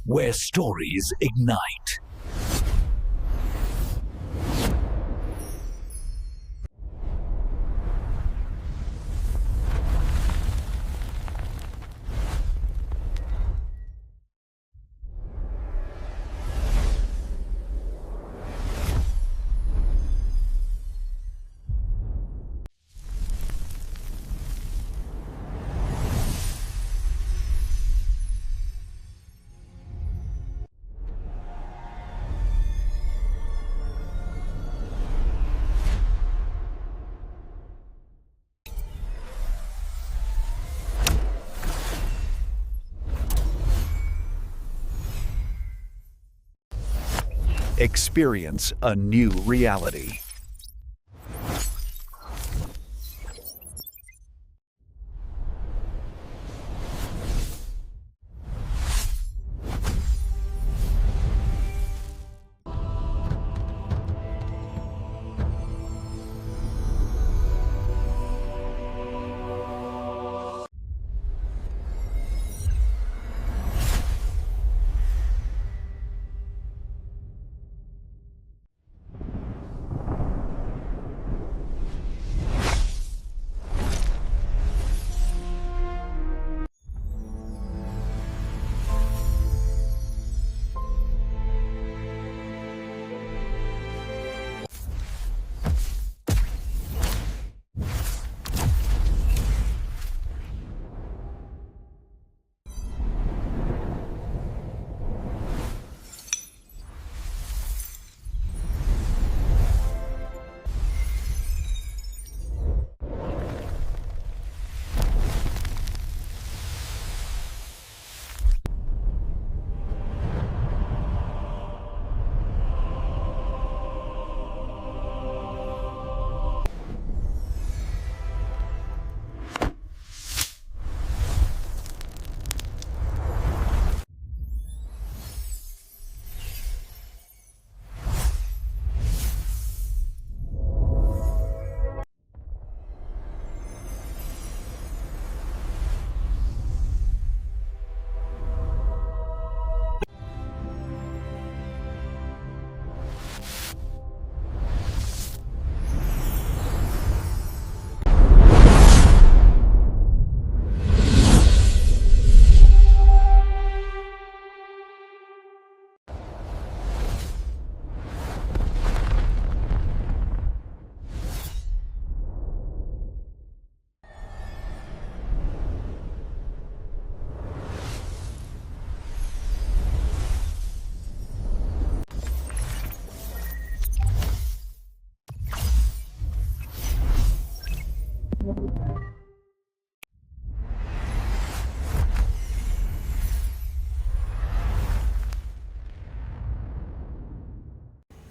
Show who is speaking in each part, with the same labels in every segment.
Speaker 1: where stories ignite. Experience a new reality.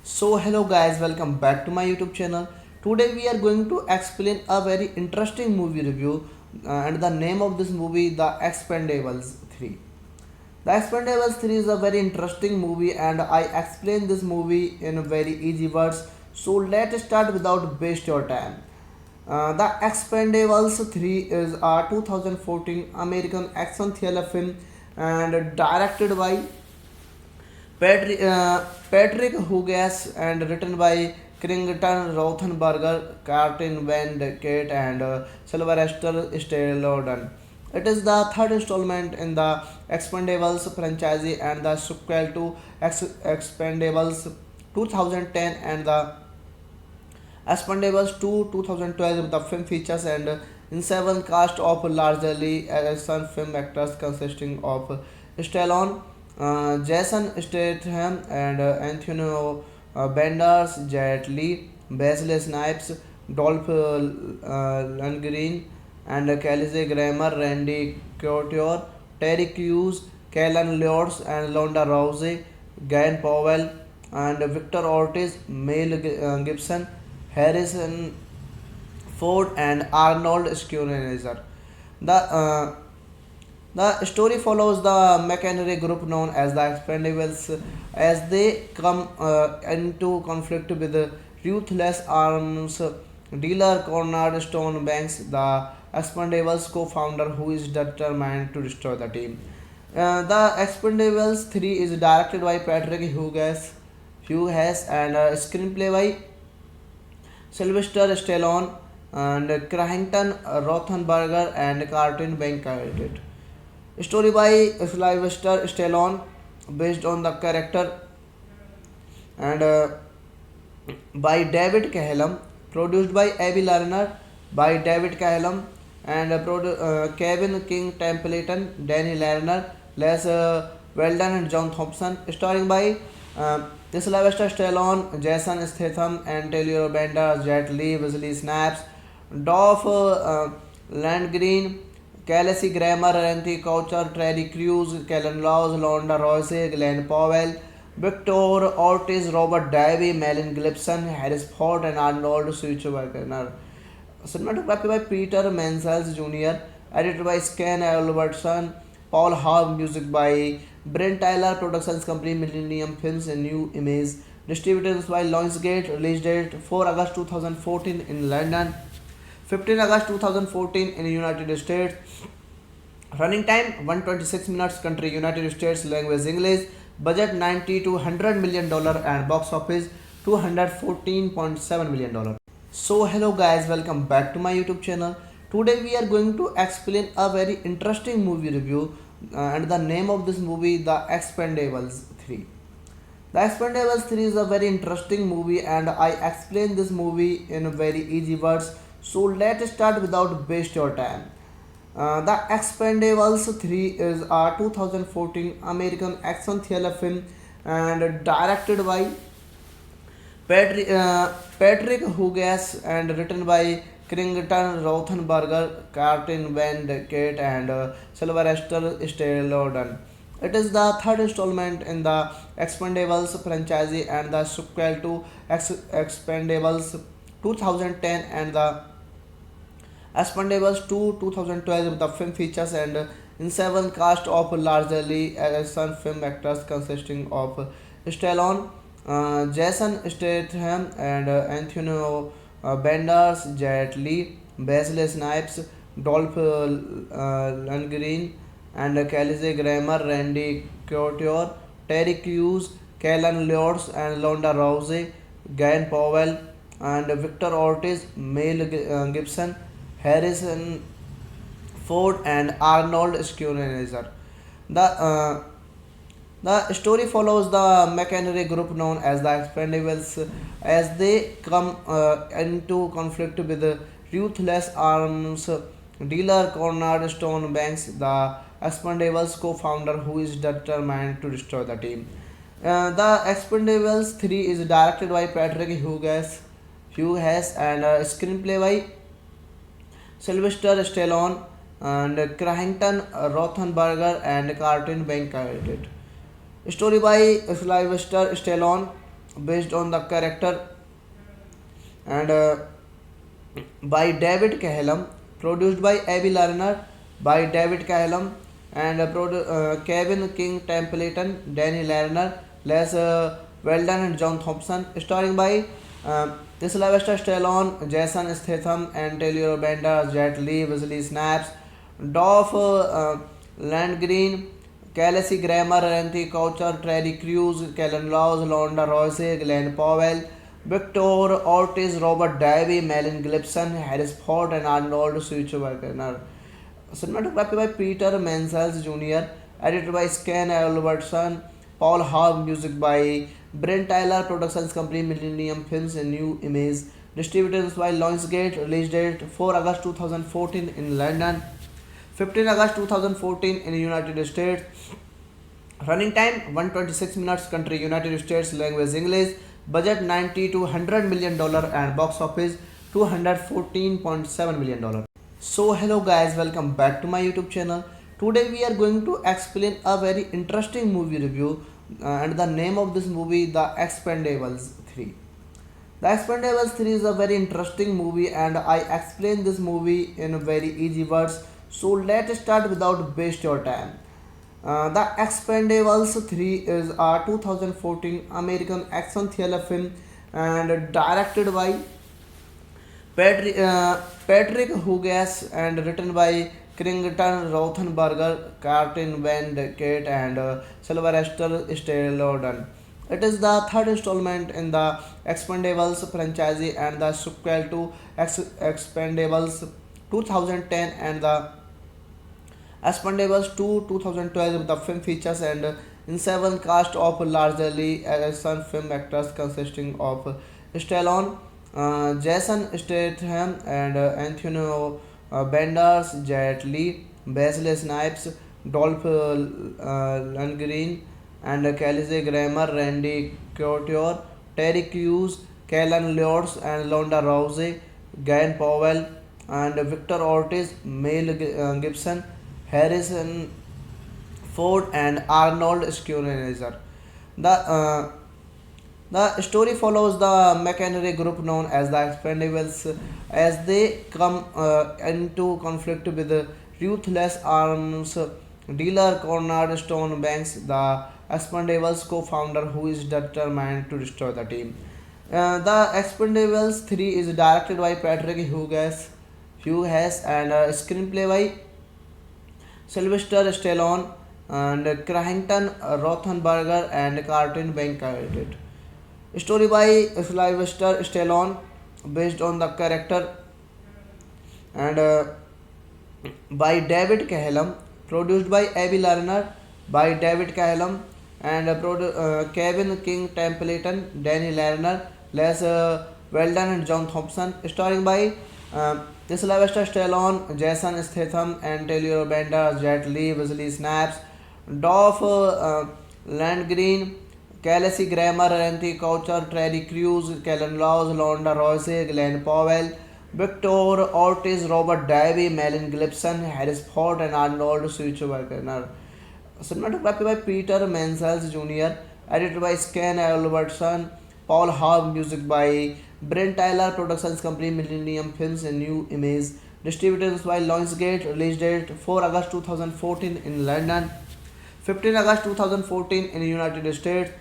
Speaker 2: So hello guys, welcome back to my YouTube channel. Today we are going to explain a very interesting movie review and the name of this movie The Expendables 3. The Expendables 3 is a very interesting movie and I explain this movie in very easy words. So let's start without waste your time. The Expendables 3 is a 2014 American action thriller film and directed by Patrick Hugas and written by Crington Rothenberger, Cartin Van Kate and Sylvester Stallone. It is the third installment in the Expendables franchise and the sequel to Expendables 2010 and the Expendables 2 2012. The film features and in seven cast of largely action film actors consisting of Stallone, Jason Statham, and Antonio Banderas, Jet Li, Wesley Snipes, Dolph Lundgren, and Kelsey Grammer, Randy Couture, Terry Crews, Kellen Lords, and Londa Rousey, Gan Powell, and Victor Ortiz, Mel Gibson, Harrison Ford, and Arnold Schwarzenegger. The story follows the machinery group known as the Expendables as they come into conflict with the ruthless arms dealer Conrad Stone Banks, the Expendables co-founder who is determined to destroy the team. The Expendables 3 is directed by Patrick Hughes and screenplay by Sylvester Stallone and Crankton Rothenberger and Cartoon Bank created. Story by Sylvester Stallone based on the character and by David Cahelum, produced by Abby Lerner, by David Cahelum and Kevin King Templeton, Danny Lerner, Les Weldon and John Thompson, starring by Sylvester Stallone, Jason Statham and Taylor Bender, Jet Li, Wesley Snipes, Dolph Lundgren, Kelsey Grammer, Randy Coucher, Terry Crews, Kellen Laws, Londa Royce, Glenn Powell, Victor Ortiz, Robert Davey, Melvin Gibson, Harris Ford, and Arnold Schwarzenegger. Cinematography by Peter Mansell Jr., edited by Scan Albertson, Paul Hogg, music by Brent Tyler, Productions Company, Millennium Films, and New Image, distributed by Lionsgate, release date 4 August 2014 in London, 15 August 2014 in the United States. Running time 126 minutes. Country United States. Language English. Budget 90 to 100 million dollar and box office 214.7 million dollar. So hello guys, welcome back to my YouTube channel. Today we are going to explain a very interesting movie review and the name of this movie, The Expendables 3. The Expendables 3 is a very interesting movie and I explain this movie in very easy words. So let's start without waste your time. The Expendables 3 is a 2014 American action thriller film and directed by Patrick Hughes and written by Crington Rothenberger, Cartin Van Kate and Sylvester Stallone. It is the third installment in the Expendables franchise and the sequel to Expendables 2010 and the Expendables 2 2012. The film features and in seven cast of largely action film actors consisting of Stallone, Jason Statham and Anthony Benders, Jet Li, Wesley Snipes, Dolph Lundgren and Kelsey Grammer, Randy Couture, Terry Crews, Kellen Lords and Londa Rousey, Glenn Powell and Victor Ortiz, Mel Gibson, Harrison Ford and Arnold Schwarzenegger. The story follows the mercenary group known as the Expendables as they come into conflict with the ruthless arms dealer Cornerstone Banks, the Expendables co-founder who is determined to destroy the team. The Expendables 3 is directed by Patrick Hughes and screenplay by Sylvester Stallone and Crankton Rothenberger and Cartoon Bank created. Story by Sylvester Stallone based on the character and by David Cahelum, produced by Abby Lerner, by David Cahelum and Kevin King Templeton, Danny Lerner, Les Weldon and John Thompson, starring by Sylvester Stallone, Jason Statham and Taylor Bender, Jet Li, Wesley Snipes, Dolph Lundgren, Kelsey Grammer, Randy Coucher, Terry Crews, Kellen Laws, Londa Royce, Glenn Powell, Victor Ortiz, Robert Davey, Melvin Gibson, Harris Ford, and Arnold Schwarzenegger. Cinematography by Peter Mansell Jr., edited by Scan Albertson, Paul Hogg, music by Brent Tyler, Productions Company, Millennium Films, and New Image, distributed by Lionsgate, release date 4 August 2014 in London, 15 August 2014 in the United States. Running time 126 minutes. Country United States. Language English. Budget 90 to 100 million dollar and box office 214.7 million dollar. So hello guys, welcome back to my YouTube channel. Today we are going to explain a very interesting movie review and the name of this movie, The Expendables 3. The Expendables 3 is a very interesting movie and I explain this movie in very easy words. So let's start without waste your time. The Expendables 3 is a 2014 American action thriller film and directed by Patrick Hughes and written by Krington Rothenberger, Martin Van Kate, and Sylvester Stallone. It is the third installment in the Expendables franchise and the sequel to Expendables 2010 and the Expendables 2 2012. The film features and in seven cast of largely action film actors consisting of Stallone, Jason Statham, and Anthony Banderas, Jet Li, Wesley Snipes, Dolph Lundgren, and Kelsey Grammer, Randy Couture, Terry Crews, Kellen Lutz, and Londa Rousey, Glenn Powell, and Victor Ortiz, Mel Gibson, Harrison Ford, and Arnold Schwarzenegger. The the story follows the mercenary group known as the Expendables as they come into conflict with the ruthless arms dealer Cornerstone Banks, the Expendables co-founder who is determined to destroy the team. The Expendables 3 is directed by Patrick Hughes and screenplay by Sylvester Stallone and Crankton Rothenberger and Carlton Bank. Story by Sylvester Stallone, based on the character, and by David Cahelum, produced by Abby Lerner, by David Cahelum, and Kevin King Templeton, Danny Lerner, Les Weldon, and John Thompson, starring by Sylvester Stallone, Jason Statham, and Taylor Bender, Jet Li, Wesley Snipes, Dolph Lundgren, Kelsey Grammer, Randy Couture, Terry Crews, Kellen Laws, Londa Rousey, Glenn Powell, Victor Ortiz, Robert Davi, Melon Gibson, Harris Ford, and Arnold Schwarzenegger. Cinematography by Peter Mansell Jr., edited by Scan Albertson, Paul Hogg, music by Brent Tyler, Productions Company, Millennium Films, and New Image, distributed by Lionsgate, release date 4 August 2014 in London, 15 August 2014 in United States,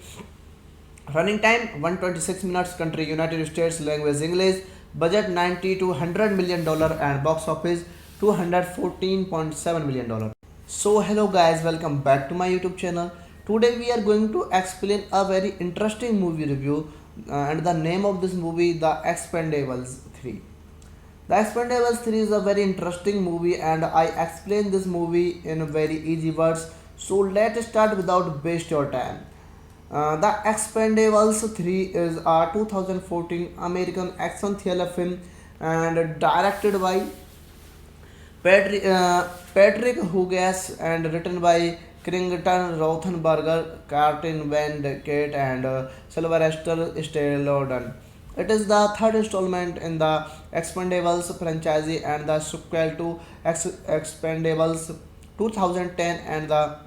Speaker 2: running time 126 minutes, country United States, language English, budget 90 to 100 million dollar, and box office 214.7 million dollar. So hello guys, welcome back to my YouTube channel. Today we are going to explain a very interesting movie review, and the name of this movie, The Expendables 3. The Expendables 3 is a very interesting movie, and I explain this movie in very easy words. So let's start without waste your time. The Expendables 3 is a 2014 American action thriller film and directed by Patrick Hughes and written by Krington Rothenberger, Martin Van Kate, and Sylvester Stallone. It is the third installment in the Expendables franchise and the sequel to Expendables 2010 and the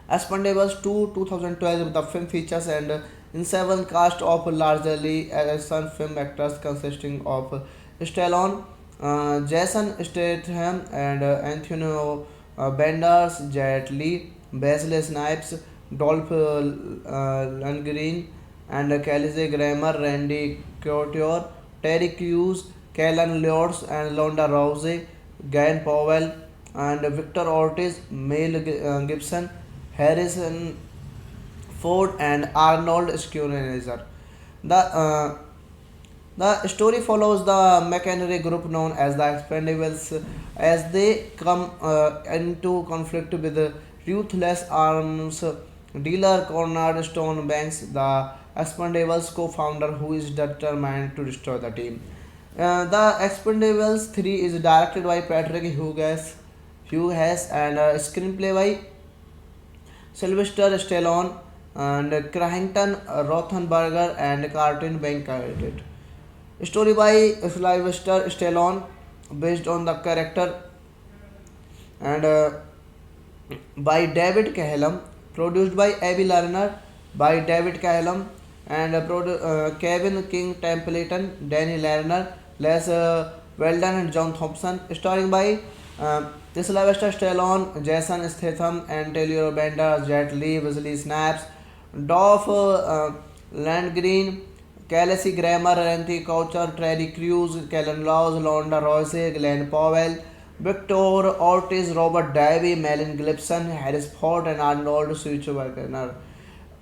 Speaker 2: Expendables 2 2012. The film features and in seven cast of largely action film actors consisting of Stallone, Jason Statham, and Anthony Banderas, Jet Li, Wesley Snipes, Dolph Lundgren, and Kelsey Grammer, Randy Couture, Terry Crews, Kellen Lutz, and Londa Rousey, Glenn Powell, and Victor Ortiz, Mel Gibson, Harrison Ford, and Arnold Schwarzenegger. The story follows the mercenary group known as the Expendables as they come into conflict with the ruthless arms dealer Cornerstone Banks, the Expendables co-founder who is determined to destroy the team. The Expendables 3 is directed by Patrick Hughes and screenplay by Sylvester Stallone and Crankton Rothenberger and Carlton Bank. Story by Sylvester Stallone, based on the character, and by David Cahelum, produced by Abby Lerner, by David Cahelum, and Kevin King Templeton, Danny Lerner, Les Weldon, and John Thompson, starring by Sylvester Stallone, Jason Statham, and Taylor Bender, Jet Li, Wesley Snipes, Dolph Lundgren, Kelsey Grammer, Randy Couture, Terry Crews, Kellen Laws, Londa Rousey, Glenn Powell, Victor Ortiz, Robert Davey, Melvin Gibson, Harris Ford, and Arnold Schwarzenegger.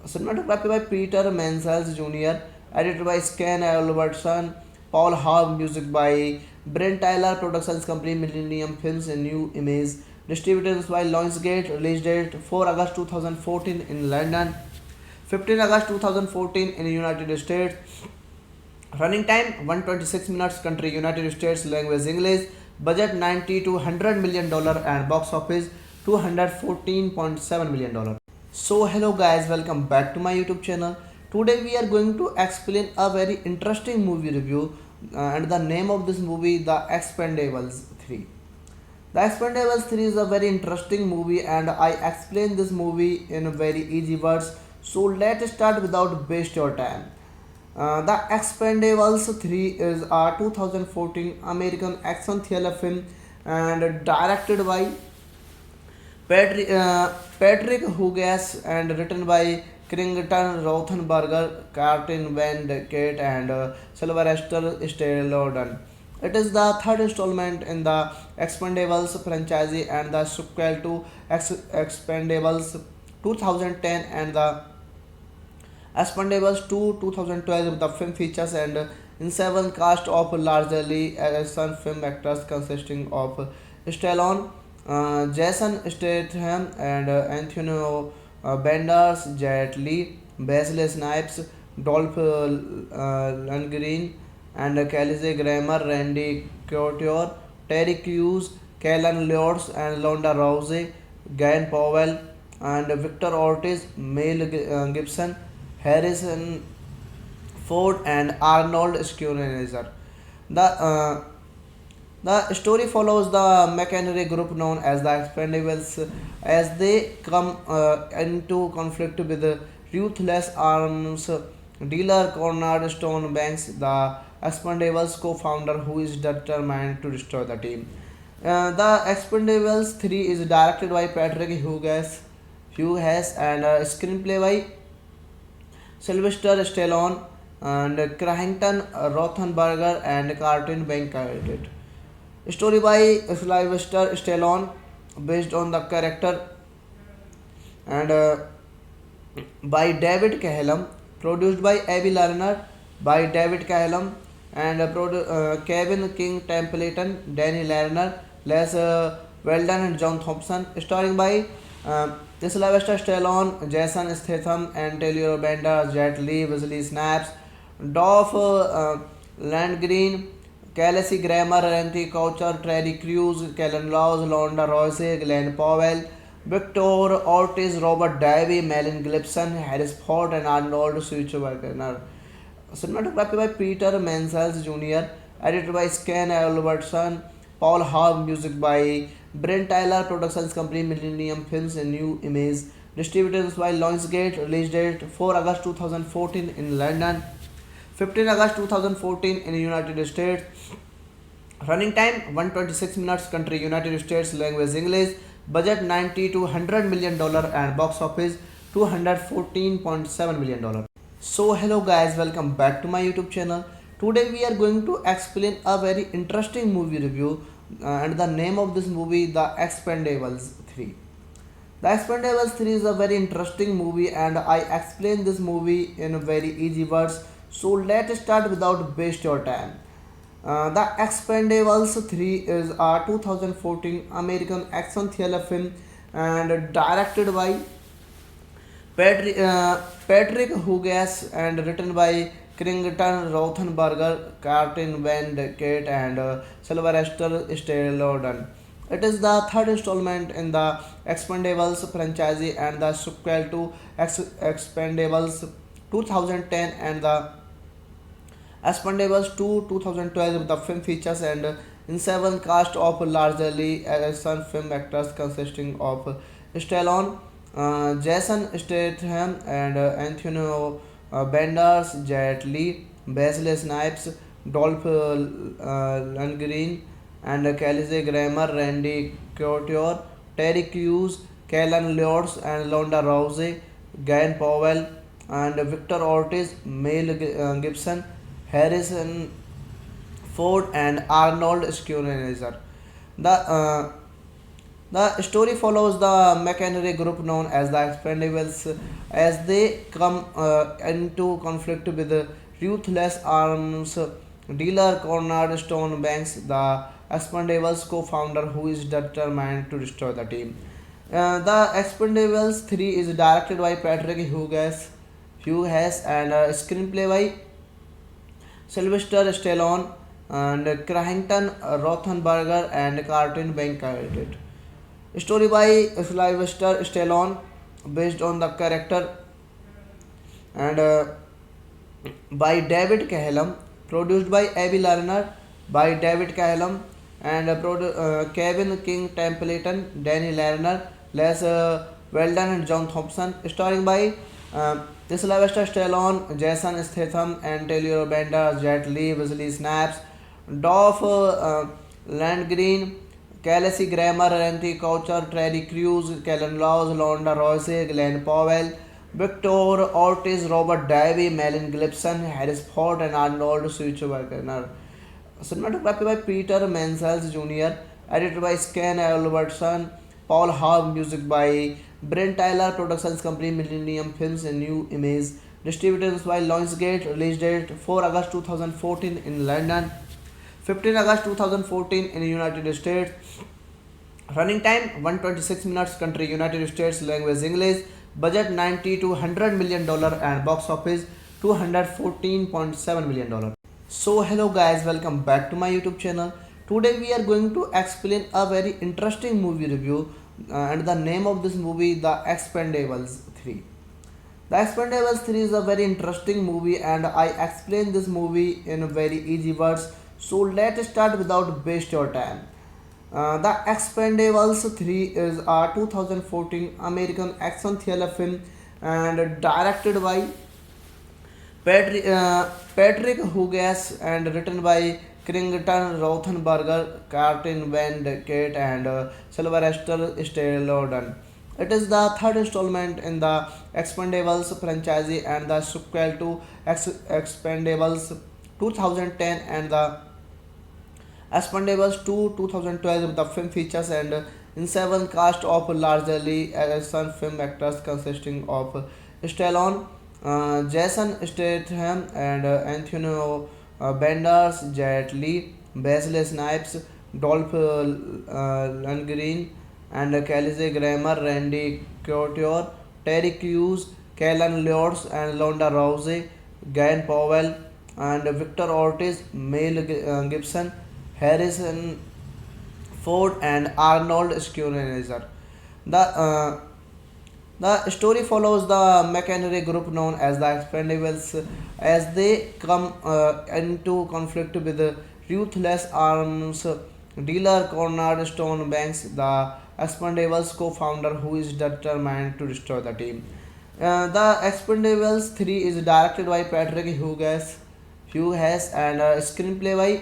Speaker 2: Cinematography by Peter Mansell Jr., edited by Stan Albertson, Paul Hogg, music by Brent Tyler, Productions Company, Millennium Films, and New Image, distributed by Lionsgate, release date 4 August 2014 in London, 15 August 2014 in the United States, running time 126 minutes, country United States, language English, budget 90 to 100 million dollar and box office 214.7 million dollar. So hello guys, welcome back to my YouTube channel. Today we are going to explain a very interesting movie review and the name of this movie, The Expendables 3. The Expendables 3 is a very interesting movie and I explain this movie in very easy words. So let's start without waste your time. The Expendables 3 is a 2014 American action thriller film and directed by Patrick Hughes and written by Krington Rothenberger, Martin Van Kate, and Sylvester Stallone. It is the third installment in the Expendables franchise and the sequel to Expendables 2010 and the Expendables 2 2012. The film features and in seven cast of largely action film actors consisting of Stallone, Jason Statham, and Antonio Banderas, Jet Li, Wesley Snipes, Dolph Lundgren, and Kelsey Grammer, Randy Couture, Terry Crews, Kellen Lutz, and Londa Rousey, Glenn Powell, and Victor Ortiz, Mel Gibson, Harrison Ford, and Arnold Schwarzenegger. The story follows the mercenary group known as the Expendables as they come into conflict with the ruthless arms dealer Conrad Stone Banks, the Expendables co-founder who is determined to destroy the team. The Expendables 3 is directed by Patrick Hughes and screenplay by Sylvester Stallone and Crankton Rothenberger and Carlton Bankert. Story by Sylvester Stallone, based on the character, and by David Cahelum, produced by Avi Lerner, by David Cahelum, and Kevin King Templeton, Danny Lerner, Les Weldon, and John Thompson. Starring by Sylvester Stallone, Jason Statham, and Taylor Bender, Jet Li, Wesley Snipes, Dolph Lundgren, Kelsey Grammer, Randy Couture, Terry Crews, Kellen Laws, Londa Rousey, Glenn Powell, Victor Ortiz, Robert Davey, Melvin Gibson, Harris Ford, and Arnold Schwarzenegger. Cinematography by Peter Mansell Jr., edited by Stan Albertson, Paul Hogg, music by Brent Tyler, Productions Company, Millennium Films, and New Image, distributed by Lionsgate, release date 4 August 2014 in London, 15 August 2014 in the United States, running time 126 minutes, country United States, language English, budget 90 to 100 million dollar and box office 214.7 million dollar. So hello guys, welcome back to my YouTube channel. Today we are going to explain a very interesting movie review and the name of this movie, The Expendables 3. The Expendables 3 is a very interesting movie and I explain this movie in very easy words. So let's start without waste your time. The Expendables 3 is a 2014 American action thriller film and directed by Patrick Hughes and written by Krington Rothenberger, Martin Van Kate, and Sylvester Stallone. It is the third installment in the Expendables franchise and the sequel to Expendables 2010 and the Expendables 2 2012. The film features and in seven cast of largely action film actors consisting of Stallone, Jason Statham, and Antonio Banderas, Jet Li, Wesley Snipes, Dolph Lundgren, and Kelsey Grammer, Randy Couture, Terry Crews, Kellen Lutz, and Londa Rousey, Glenn Powell, and Victor Ortiz, Mel Gibson, Harrison Ford, and Arnold Schwarzenegger. The the story follows the machinery group known as the Expendables as they come into conflict with the ruthless arms dealer Cornerstone Banks, the Expendables co-founder who is determined to destroy the team. The Expendables 3 is directed by Patrick Hughes and screenplay by Sylvester Stallone and Crankton Rothenberger and Cartoon Bank created. Story by Sylvester Stallone based on the character and by David Cahelum, produced by Abby Lerner, by David Cahelum and Kevin King Templeton, Danny Lerner, Les Weldon and John Thompson, starring by Sylvester Stallone, Jason Statham and Taylor Bender, Jet Li, Wesley Snipes, Dolph Lundgren, Kelsey Grammer, Randy Coucher, Terry Crews, Kellen Laws, Londa Royce, Glenn Powell, Victor Ortiz, Robert Davey, Melon Gibson, Harris Ford, and Arnold Schwarzenegger. Cinematography by Peter Mansell Jr., edited by Scan Albertson, Paul Hogg, music by Brent Tyler, Productions Company, Millennium Films, and New Image, distributed by Lionsgate, release date 4 August 2014 in London, 15 August 2014 in the United States. Running time 126 minutes. Country United States. Language English. Budget 90 to 100 million dollar and box office 214.7 million dollar. So hello guys, welcome back to my YouTube channel. Today we are going to explain a very interesting movie review and the name of this movie, The Expendables 3. The Expendables 3 is a very interesting movie and I explain this movie in very easy words. So let's start without waste your time. The Expendables 3 is a 2014 American action thriller film and directed by Patrick Hughes and written by Crington Rothenberger, Cartoon Van Kate and Sylvester Stallone. It is the third installment in the Expendables franchise and the sequel to Expendables 2010 and the Expendables 2 2012. The film features and in seven cast of largely action film actors consisting of Stallone, Jason Statham and Anthony Benders, Jet Li, Wesley Snipes, Dolph Lundgren and Kelsey Grammer, Randy Couture, Terry Crews, Kellen Lords and Londa Rousey, Glenn Powell and Victor Ortiz, Mel Gibson, Harrison Ford and Arnold Schwarzenegger. The story follows the machinery group known as the Expendables as they come into conflict with the ruthless arms dealer Cornerstone Banks, the Expendables co-founder who is determined to destroy the team. The Expendables 3 is directed by Patrick Hughes and screenplay by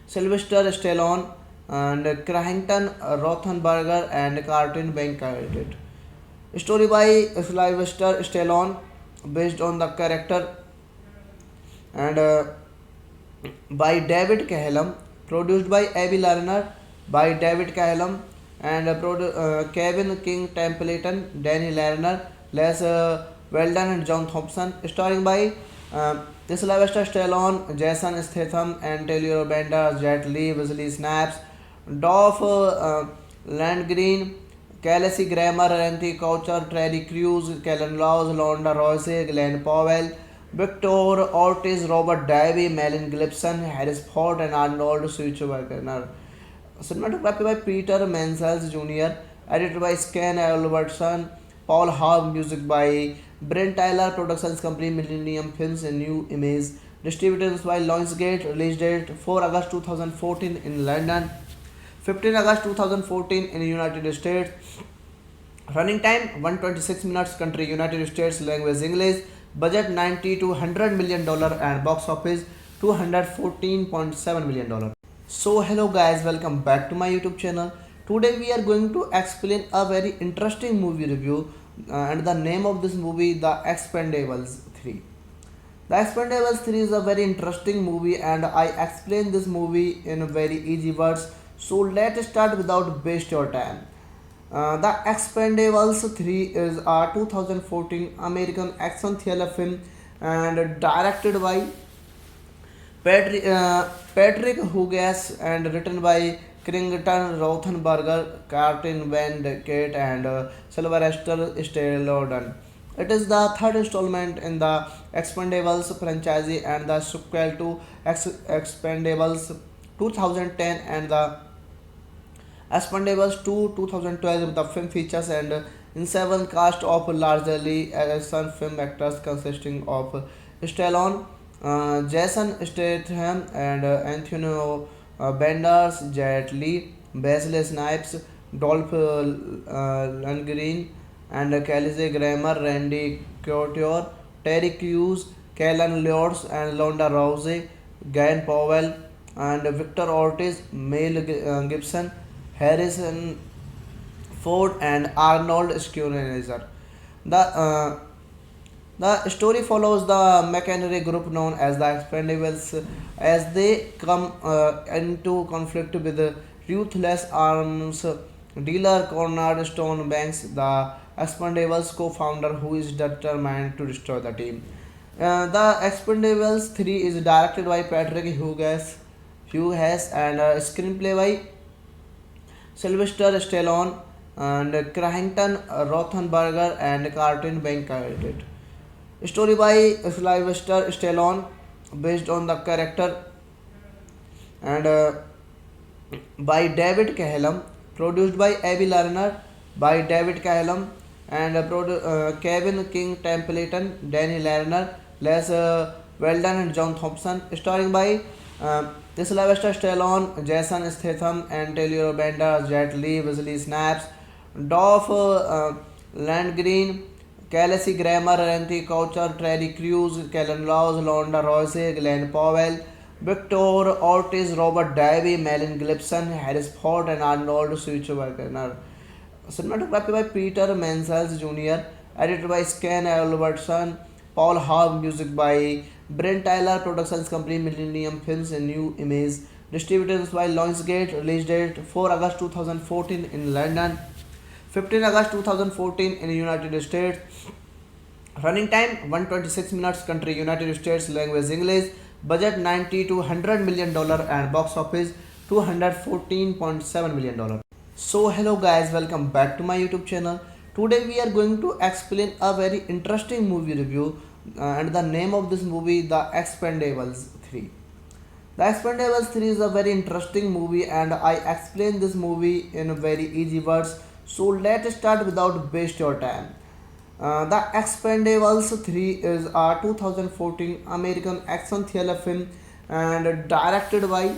Speaker 2: Sylvester Stallone and Crankton Rothenberger and Cartoon Bank created. Story by Sylvester Stallone based on the character and by David Cahelum, produced by Abby Lerner, by David Cahelum and Kevin King Templeton, Danny Lerner, Les Weldon and John Thompson, starring by Sylvester Stallone, Jason Statham and Taylor Bender, Jet Li, Wesley Snipes, Dolph Lundgren, Kelsey Grammer, Randy Coucher, Terry Crews, Kellen Laws, Londa Royce, Glenn Powell, Victor Ortiz, Robert Davey, Melon Gibson, Harris Ford, and Arnold Schwarzenegger. Cinematography by Peter Mansell Jr., edited by Scan Albertson, Paul Hogg, music by Brent Tyler, Productions Company, Millennium Films, and New Image, distributed by Lionsgate, release date 4 August 2014 in London, 15 August 2014 in the United States. Running time 126 minutes. Country United States. Language English. Budget 90 to 100 million dollar and box office 214.7 million dollar. So hello guys, welcome back to my YouTube channel. Today we are going to explain a very interesting movie review and the name of this movie, The Expendables 3. The Expendables 3 is a very interesting movie and I explain this movie in very easy words. So let's start without waste your time. The Expendables 3 is a 2014 American action thriller film and directed by Patrick Hugas and written by Krington Rothenberger, Martin Van Kate, and Sylvester Stallone. It is the third installment in the Expendables franchise and the sequel to Expendables 2010 and the Expendables 2 2012. The film features and in seven cast of largely action film actors consisting of Stallone, Jason Statham, and Anthony Banderas, Jet Li, Wesley Snipes, Dolph Lundgren, and Kelsey Grammer, Randy Couture, Terry Crews, Kellen Lutz, and Londa Rousey, Glenn Powell, and Victor Ortiz, Mel Gibson, Harrison Ford, and Arnold Schwarzenegger. The story follows the mercenary group known as the Expendables as they come into conflict with the ruthless arms dealer Cornerstone Banks, the Expendables co-founder who is determined to destroy the team. The Expendables 3 is directed by Patrick Hughes and screenplay by Sylvester Stallone and Crankton Rothenberger and Carlton Bank. Story by Sylvester Stallone, based on the character, and by David Cahelum, produced by Avi Lerner, by David Cahelum, and Kevin King Templeton, Danny Lerner, Les Weldon, and John Thompson, starring by Sylvester Stallone, Jason Statham, and Taylor Bender, Jet Li, Wesley Snipes, Dolph Lundgren, Kelsey Grammer, Randy Coucher, Terry Crews, Kellen Laws, Londa Rousey, Glenn Powell, Victor Ortiz, Robert Davey, Melvin Gibson, Harris Ford, and Arnold Schwarzenegger. Cinematography by Peter Mansell Jr., edited by Scan Albertson, Paul Hogg, music by Brent Tyler, Productions Company, Millennium Films, and New Image, distributed by Lionsgate, release date 4 August 2014 in London, 15 August 2014 in the United States. Running time 126 minutes. Country United States. Language English. Budget 90 to 100 million dollar and box office 214.7 million dollar. So hello guys, welcome back to my YouTube channel. Today we are going to explain a very interesting movie review and the name of this movie, The Expendables 3. The Expendables 3 is a very interesting movie and I explain this movie in very easy words. So let's start without waste your time. The Expendables 3 is a 2014 American action thriller film and directed by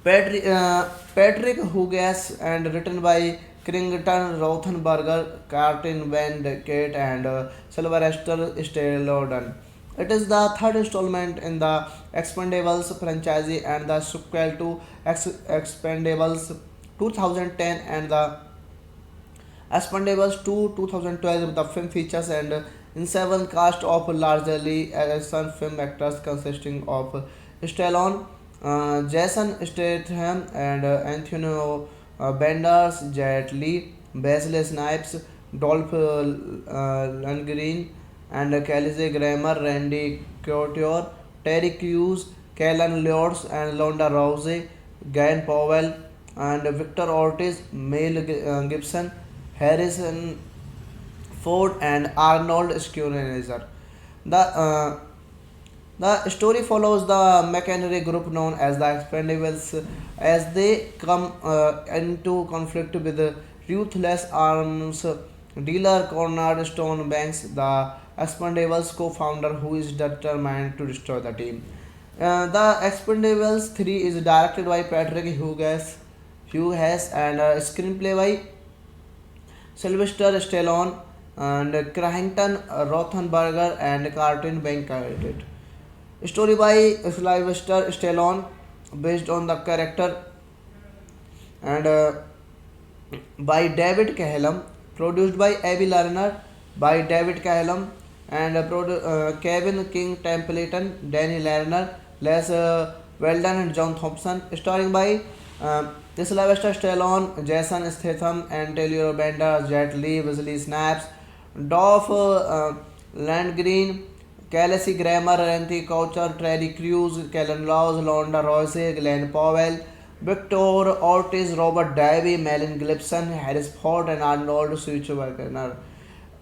Speaker 2: Patrick Hugas and written by Krington Rothenberger, Martin Van Kate, and Sylvester Stallone. It is the third installment in the Expendables franchise and the sequel to Expendables 2010 and the Expendables 2 2012. The film features and in seven cast of largely action film actors consisting of Stallone, Jason Statham, and Anthony Banderas, Jet Li, Wesley Snipes, Dolph Lundgren, and Kelsey Grammer, Randy Couture, Terry Crews, Kellen Lutz, and Londa Rousey, Glenn Powell, and Victor Ortiz, Mel Gibson, Harrison Ford, and Arnold Schwarzenegger. The story follows the mercenary group known as the Expendables as they come into conflict with the ruthless arms dealer Cornerstone Banks, the Expendables co-founder who is determined to destroy the team. The Expendables 3 is directed by Patrick Hughes and screenplay by Sylvester Stallone and Crankton Rothenberger and Carlton Bank. Story by Sylvester Stallone, based on the character, and by David Cahelum, produced by Avi Lerner, by David Cahelum, and Kevin King Templeton, Danny Lerner, Les Weldon, and John Thompson, starring by Sylvester Stallone, Jason Statham, Antonio Banderas, Jet Li, Wesley Snipes, Dolph Lundgren, Kelsey Grammer, Randy Coucher, Terry Crews, Kellen Laws, Londa Royce, Glenn Powell, Victor Ortiz, Robert Davey, Melvin Gibson, Harris Ford, and Arnold Schwarzenegger.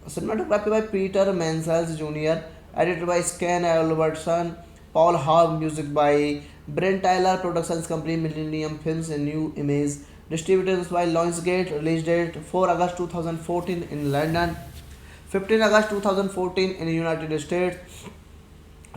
Speaker 2: Cinematography by Peter Mansell Jr., edited by Ken Albertson, Paul Hogg, music by Brent Tyler, Productions Company, Millennium Films and New Image, distributed by Lionsgate, release date 4 August 2014 in London, 15 August 2014 in United States,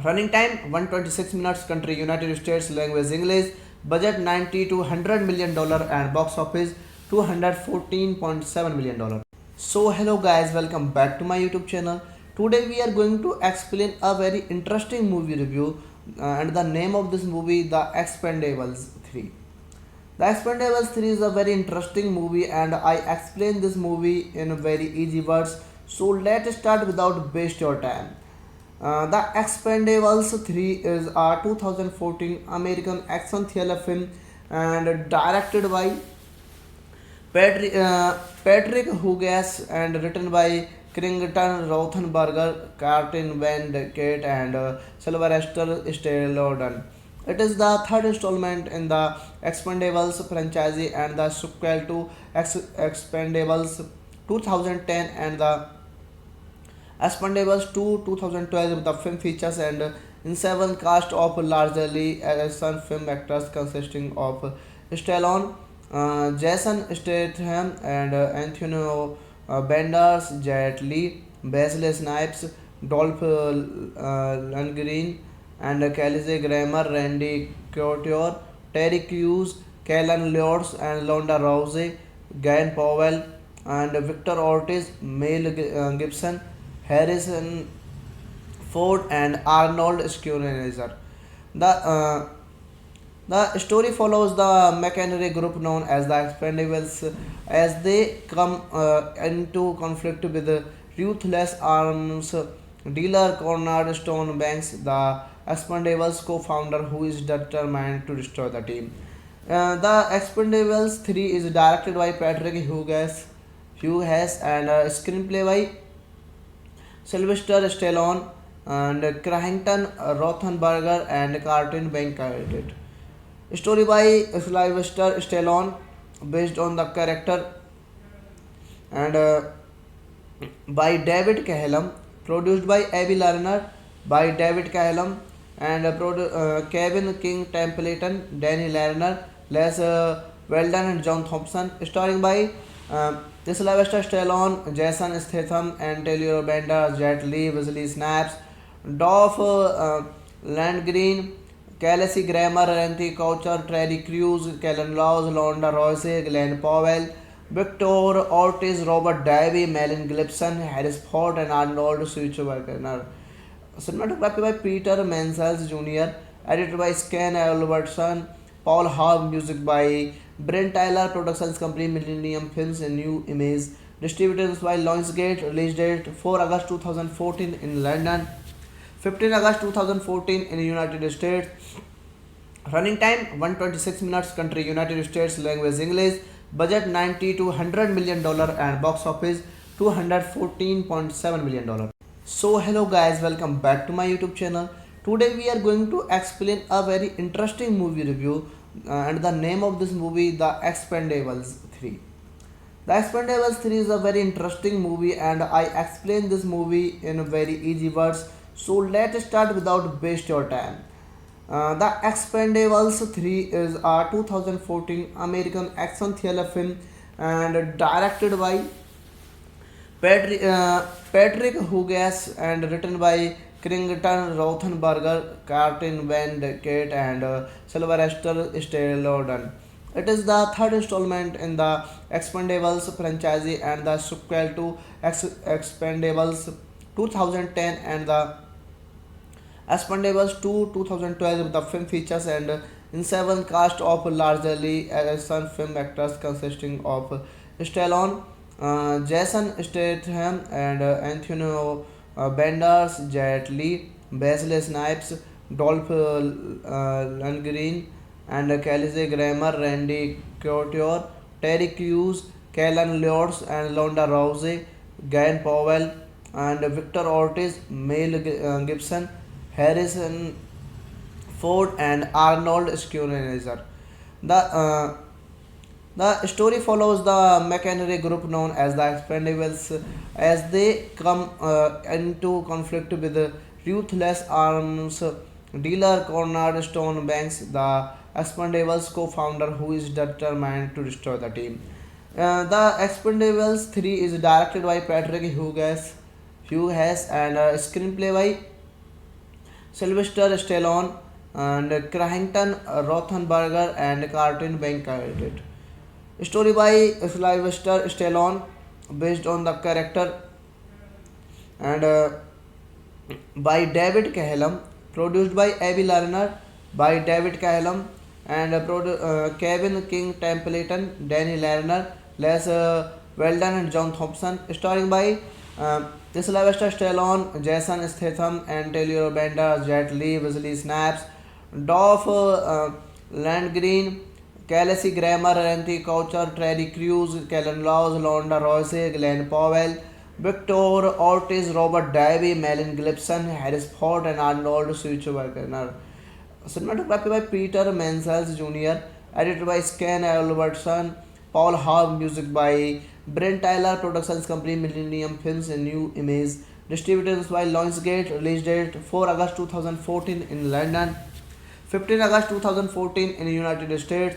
Speaker 2: running time 126 minutes, country United States, language English, budget 90 to 100 million dollar and box office 214.7 million dollar. So hello guys, welcome back to my YouTube channel. Today we are going to explain a very interesting movie review and the name of this movie, The Expendables 3. The Expendables 3 is a very interesting movie and I explain this movie in very easy words. So let's start without waste your time. The Expendables 3 is a 2014 American action thriller film and directed by Patrick Hughes and written by Krington Rothenberger, Cartin Van Kate, and Sylvester Stallone. It is the third installment in the Expendables franchise and the sequel to Expendables 2010 and the Expendables 2 2012. The film features and in seven cast of largely action film actors consisting of Stallone, Jason Statham, and Antonio Banderas, Jet Li, Wesley Snipes, Dolph Lundgren, and Kelsey Grammer, Randy Couture, Terry Crews, Kellen Lords, and Londa Rousey, Glenn Powell, and Victor Ortiz, Mel Gibson, Harrison Ford, and Arnold Schwarzenegger. The story follows the mercenary group known as the Expendables as they come into conflict with the ruthless arms dealer Conrad Stone Banks, the Expendables co-founder who is determined to destroy the team. The Expendables 3 is directed by Patrick Hughes and screenplay by Sylvester Stallone and Crankton Rothenberger and Cartin Bankert. Story by Sylvester Stallone, based on the character, and by David Cahelum, produced by Abby Lerner, by David Cahelum, and Kevin King Templeton, Danny Lerner, Les Weldon, and John Thompson, starring by Sylvester Stallone, Jason Statham, Antonio Banderas, Jet Li, Wesley Snipes, Dolph Lundgren, Kelsey Grammer, Randy Coucher, Terry Crews, Kellen Laws, Londa Royce, Glenn Powell, Victor Ortiz, Robert Davey, Melvin Gibson, Harris Ford, and Arnold Schwarzenegger. Cinematography by Peter Mansell Jr., edited by Ken Albertson, Paul Hogg, music by Brent Tyler, Productions Company, Millennium Films and New Image, distributed by Lionsgate, release date 4 August 2014 in London, 15 August 2014 in United States, running time 126 minutes, country United States, language English, budget 90 to 100 million dollar and box office 214.7 million dollar. So hello guys, welcome back to my YouTube channel. Today we are going to explain a very interesting movie review and the name of this movie, The Expendables 3. The Expendables 3 is a very interesting movie and I explain this movie in very easy words. So let's start without waste your time. The Expendables 3 is a 2014 American action thriller film and directed by Patrick Hughes and written by Krington Rothenberger, Cartin Van Kate, and Sylvester Stallone. It is the third installment in the Expendables franchise and the sequel to Expendables 2010 and the Expendables 2 2012. The film features and in seven cast of largely action film actors consisting of Stallone, Jason Statham, and Antonio Banderas, Jet Li, Wesley Snipes, Dolph Lundgren, and Kelsey Grammer, Randy Couture, Terry Crews, Kellen Lords, and Londa Rousey, Guyan Powell, and Victor Ortiz, Mel Gibson, Harrison Ford, and Arnold Schwarzenegger. The story follows the machinery group known as the Expendables as they come into conflict with the ruthless arms dealer Cornerstone Banks, the Expendables co-founder who is determined to destroy the team. The Expendables 3 is directed by Patrick Hughes and screenplay by Sylvester Stallone and Crankton Rothenberger and Cartoon Bank created. Story by Sylvester Stallone based on the character and by David Cahelum, produced by Abby Lerner, by David Cahelum and Kevin King Templeton, Danny Lerner, Les Weldon and John Thompson, starring by Sylvester Stallone, Jason Statham, and Taylor Bender, Jet Li, Wesley Snipes, Dolph Lundgren, Kelsey Grammer, Randy Couture, Terry Crews, Kellen Laws, Londa Royce, Glenn Powell, Victor Ortiz, Robert Davey, Melvin Gibson, Harris Ford, and Arnold Schwarzenegger. Cinematography by Peter Mansell Jr., edited by Scan Albertson, Paul Hogg, music by Brent Tyler, Productions Company, Millennium Films, and New Image, distributed by Lionsgate, release date 4 August 2014 in London, 15 August 2014 in the United States.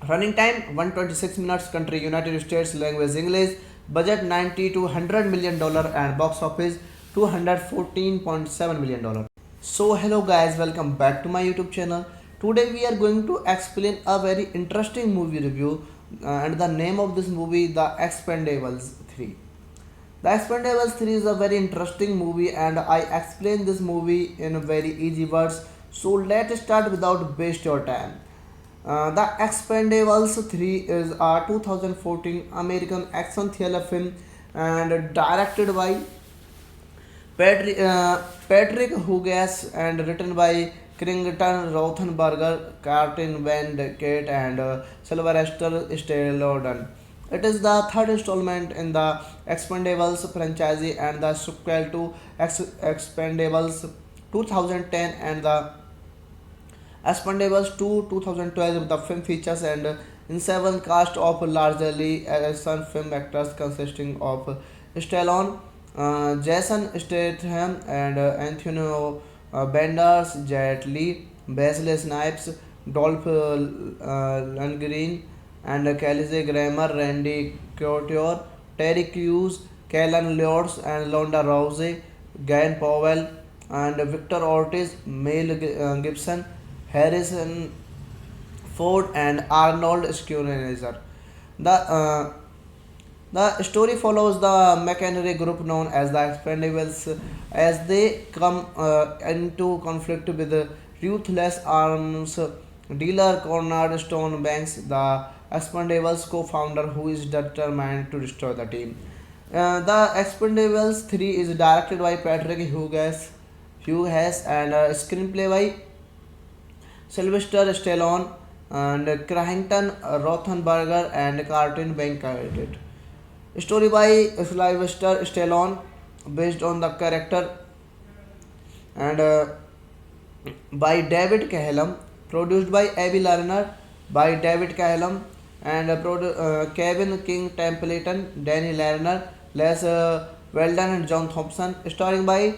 Speaker 2: Running time 126 minutes. Country United States. Language English. Budget 90 to 100 million dollar and box office 214.7 million dollar. So hello guys, welcome back to my YouTube channel. Today we are going to explain a very interesting movie review and the name of this movie, The Expendables 3. The Expendables 3 is a very interesting movie and I explain this movie in very easy words. So let's start without waste your time. The Expendables 3 is a 2014 American action thriller film and directed by Patrick Hughes and written by Crington Rothenberger, Cartin Van Kate, and Sylvester Stallone. It is the third installment in the Expendables franchise and the sequel to Expendables 2010 and the Expendables 2 2012. The film features an in-seven cast of largely action film actors consisting of Stallone, Jason Statham, and Antonio Banderas, Jet Li, Wesley Snipes, Dolph Lundgren, and Kelsey Grammer, Randy Couture, Terry Crews, Kellen Lords, and Londa Rousey, Guyan Powell, and Victor Ortiz, Mel Gibson, Harrison Ford, and Arnold Schwarzenegger. The the story follows the machinery group known as the Expendables as they come into conflict with the ruthless arms dealer Cornerstone Banks, the Expendables co-founder who is determined to destroy the team. The Expendables 3 is directed by Patrick Hughes and screenplay by Sylvester Stallone and Crankton Rothenberger and Cartoon Bank created. Story by Sylvester Stallone based on the character and by David Cahelum, produced by Abby Lerner, by David Cahelum and Kevin King Templeton, Danny Lerner, Les Weldon and John Thompson, starring by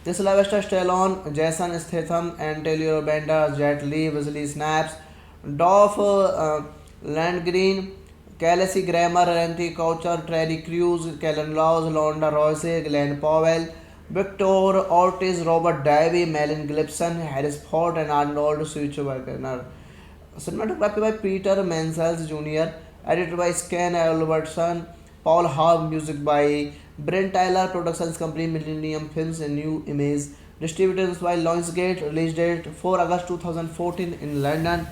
Speaker 2: Sylvester Stallone, Jason Statham, and Taylor Bender, Jet Li, Wesley Snipes, Dolph Lundgren, Kelsey Grammer, Randy Couture, Terry Crews, Kellen Laws, Londa Royce, Glenn Powell, Victor Ortiz, Robert Davey, Melvin Gibson, Harris Ford, and Arnold Schwarzenegger. Cinematography by Peter Mansell Jr., edited by Scan Albertson, Paul Hogg, music by Brent Tyler, Productions Company, Millennium Films, and New Image, distributed by Lionsgate, release date 4 August 2014 in London,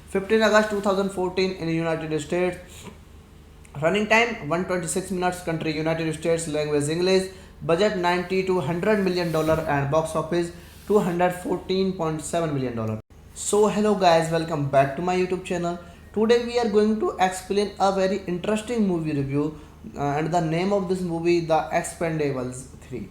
Speaker 2: 15 August 2014 in the United States. Running time 126 minutes. Country United States. Language English. Budget 90 to 100 million dollar and box office 214.7 million dollar. So hello guys, welcome back to my YouTube channel. Today we are going to explain a very interesting movie review and the name of this movie The Expendables 3.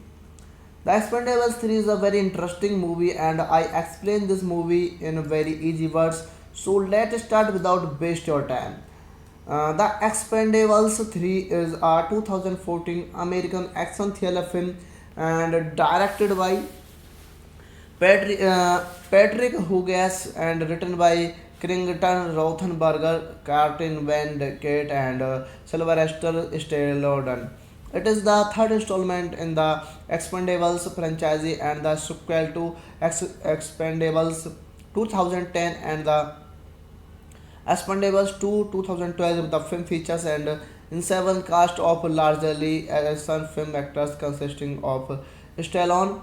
Speaker 2: The Expendables 3 is a very interesting movie and I explain this movie in very easy words. So let's start without waste your time. The Expendables 3 is a 2014 American action thriller film and directed by Patrick Hugas and written by Crington Rothenberger, Martin Van Kate, and Sylvester Stallone. It is the third installment in the Expendables franchise and the sequel to Expendables 2010 and the Expendables 2 2012. The film features and in seven cast of largely action film actors consisting of Stallone,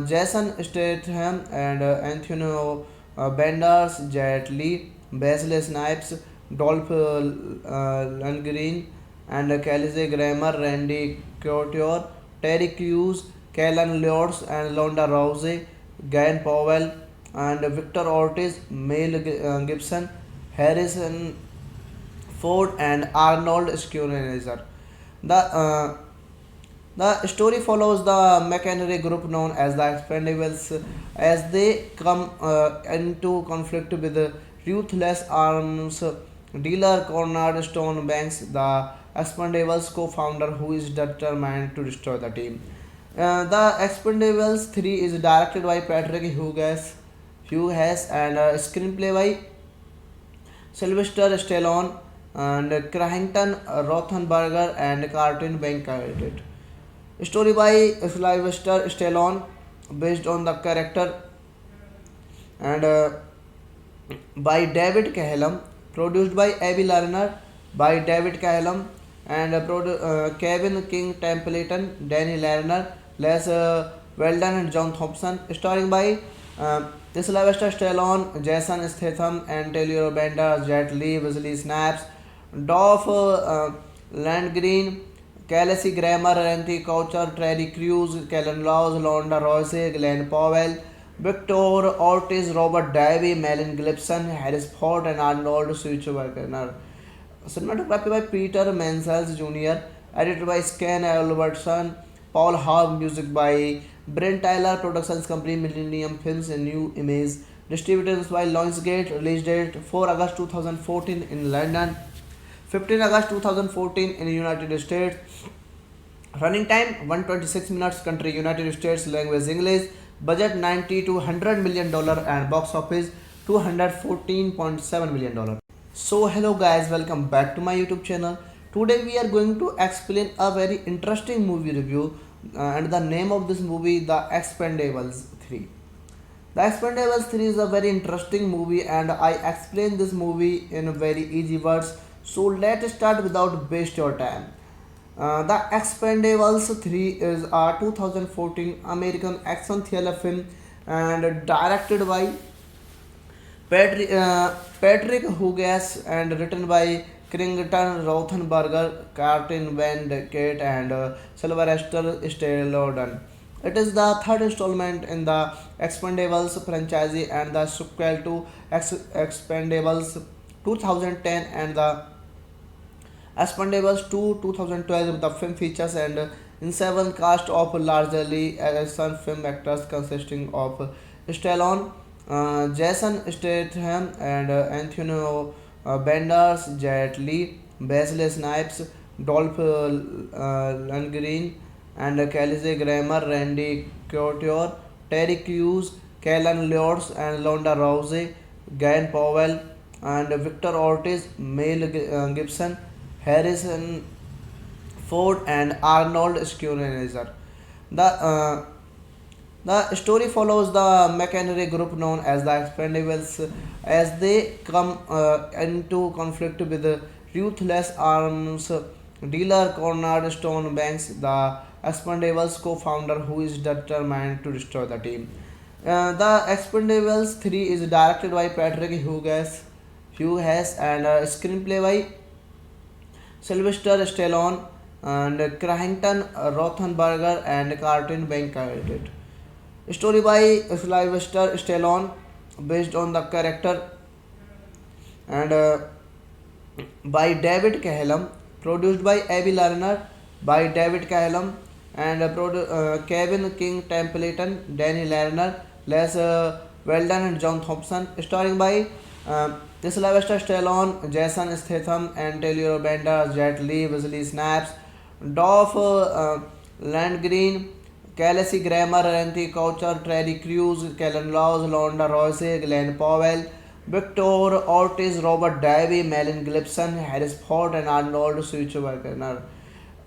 Speaker 2: Jason Statham, and Antonio Banderas, Jet Li, Wesley Snipes, Dolph Lundgren, and Kelsey Grammer, Randy Couture, Terry Crews, Kellen Lutz, and Londa Rousey, Guy Powell, and Victor Ortiz, Mel Gibson, Harrison Ford, and Arnold Schwarzenegger. The the story follows the mercenary group known as the Expendables as they come into conflict with the ruthless arms dealer Cornerstone Banks, the Expendables co-founder who is determined to destroy the team. The Expendables 3 is directed by Patrick Hughes and screenplay by Sylvester Stallone and Crankton Rothenberger and Cartoon Bank created. Story by Sylvester Stallone based on the character and by David Cahelum, produced by Avi Lerner, by David Cahelum and Kevin King Templeton, Danny Lerner, Les Weldon and John Thompson, starring by Sylvester Stallone, Jason Statham, and Taylor Bender, Jet Li, Wesley Snipes, Dolph Lundgren, Kelsey Grammer, Randy Couture, Terry Crews, Kellen Laws, Londa Rousey, Glenn Powell, Victor Ortiz, Robert Davey, Melon Gibson, Harris Ford, and Arnold Schwarzenegger. Cinematography by Peter Mansell Jr., edited by Scan Albertson, Paul Hogg, music by Brent Tyler, Productions Company, Millennium Films, and New Image, distributed by Lionsgate, release date 4 August 2014 in London, 15 August 2014 in the United States. Running time 126 minutes. Country United States. Language English. Budget 90 to $100 million and box office $214.7 million. So hello guys, welcome back to my YouTube channel. Today we are going to explain a very interesting movie review and the name of this movie The Expendables 3. The Expendables 3 is a very interesting movie and I explain this movie in very easy words. So let's start without waste your time. The Expendables 3 is a 2014 American action thriller film and directed by Patrick Hugas and written by Crington Rothenberger, Martin Van Kate, and Sylvester Stallone. It is the third installment in the Expendables franchise and the sequel to Expendables 2010 and the Expendables 2 2012. The film features and in seven cast of largely action film actors consisting of Stallone, Jason Statham, and Antonio Banderas, Jet Li, Wesley Snipes, Dolph Lundgren, and Kelsey Grammer, Randy Couture, Terry Crews, Kellen Lutz, and Londa Rousey, Guy Powell, and Victor Ortiz, Mel Gibson, Harrison Ford, and Arnold Schwarzenegger. The story follows the mercenary group known as the Expendables as they come into conflict with the ruthless arms dealer Cornerstone Banks, the Expendables co-founder who is determined to destroy the team. The Expendables 3 is directed by Patrick Hughes and screenplay by Sylvester Stallone and Crankton Rothenberger and Cartoon Bank created. Story by Sylvester Stallone based on the character and by David Cahelum, produced by Abby Lerner, by David Cahelum and Kevin King Templeton, Danny Lerner, Les Weldon and John Thompson, starring by Sylvester Stallone, Jason Statham and Taylor Bender, Jet Li, Wesley Snipes, Dolph Lundgren, Kelsey Grammer, Randy Coucher, Terry Crews, Kellen Laws, Londa Royce, Glenn Powell, Victor Ortiz, Robert Davey, Melon Gibson, Harris Ford, and Arnold Schwarzenegger.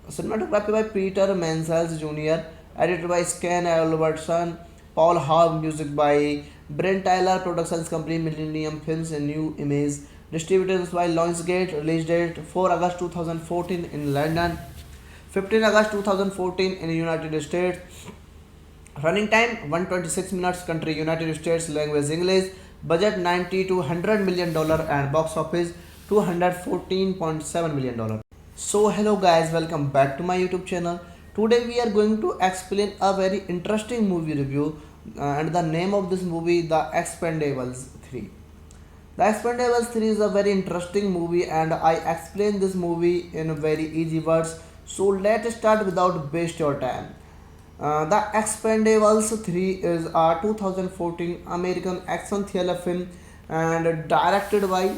Speaker 2: Cinematography by Peter Mansell Jr., edited by Scan Albertson, Paul Hogg, music by Brent Tyler, Productions Company, Millennium Films, and New Image, distributed by Lionsgate, release date 4 August 2014 in London, 15 August 2014 in the United States. Running time 126 minutes. Country United States. Language English. Budget 90 to 100 million dollar and box office 214.7 million dollar. So hello guys, welcome back to my YouTube channel. Today we are going to explain a very interesting movie review and the name of this movie, The Expendables 3. The Expendables 3 is a very interesting movie and I explain this movie in very easy words. So let's start without waste your time. The Expendables 3 is a 2014 American action thriller film and directed by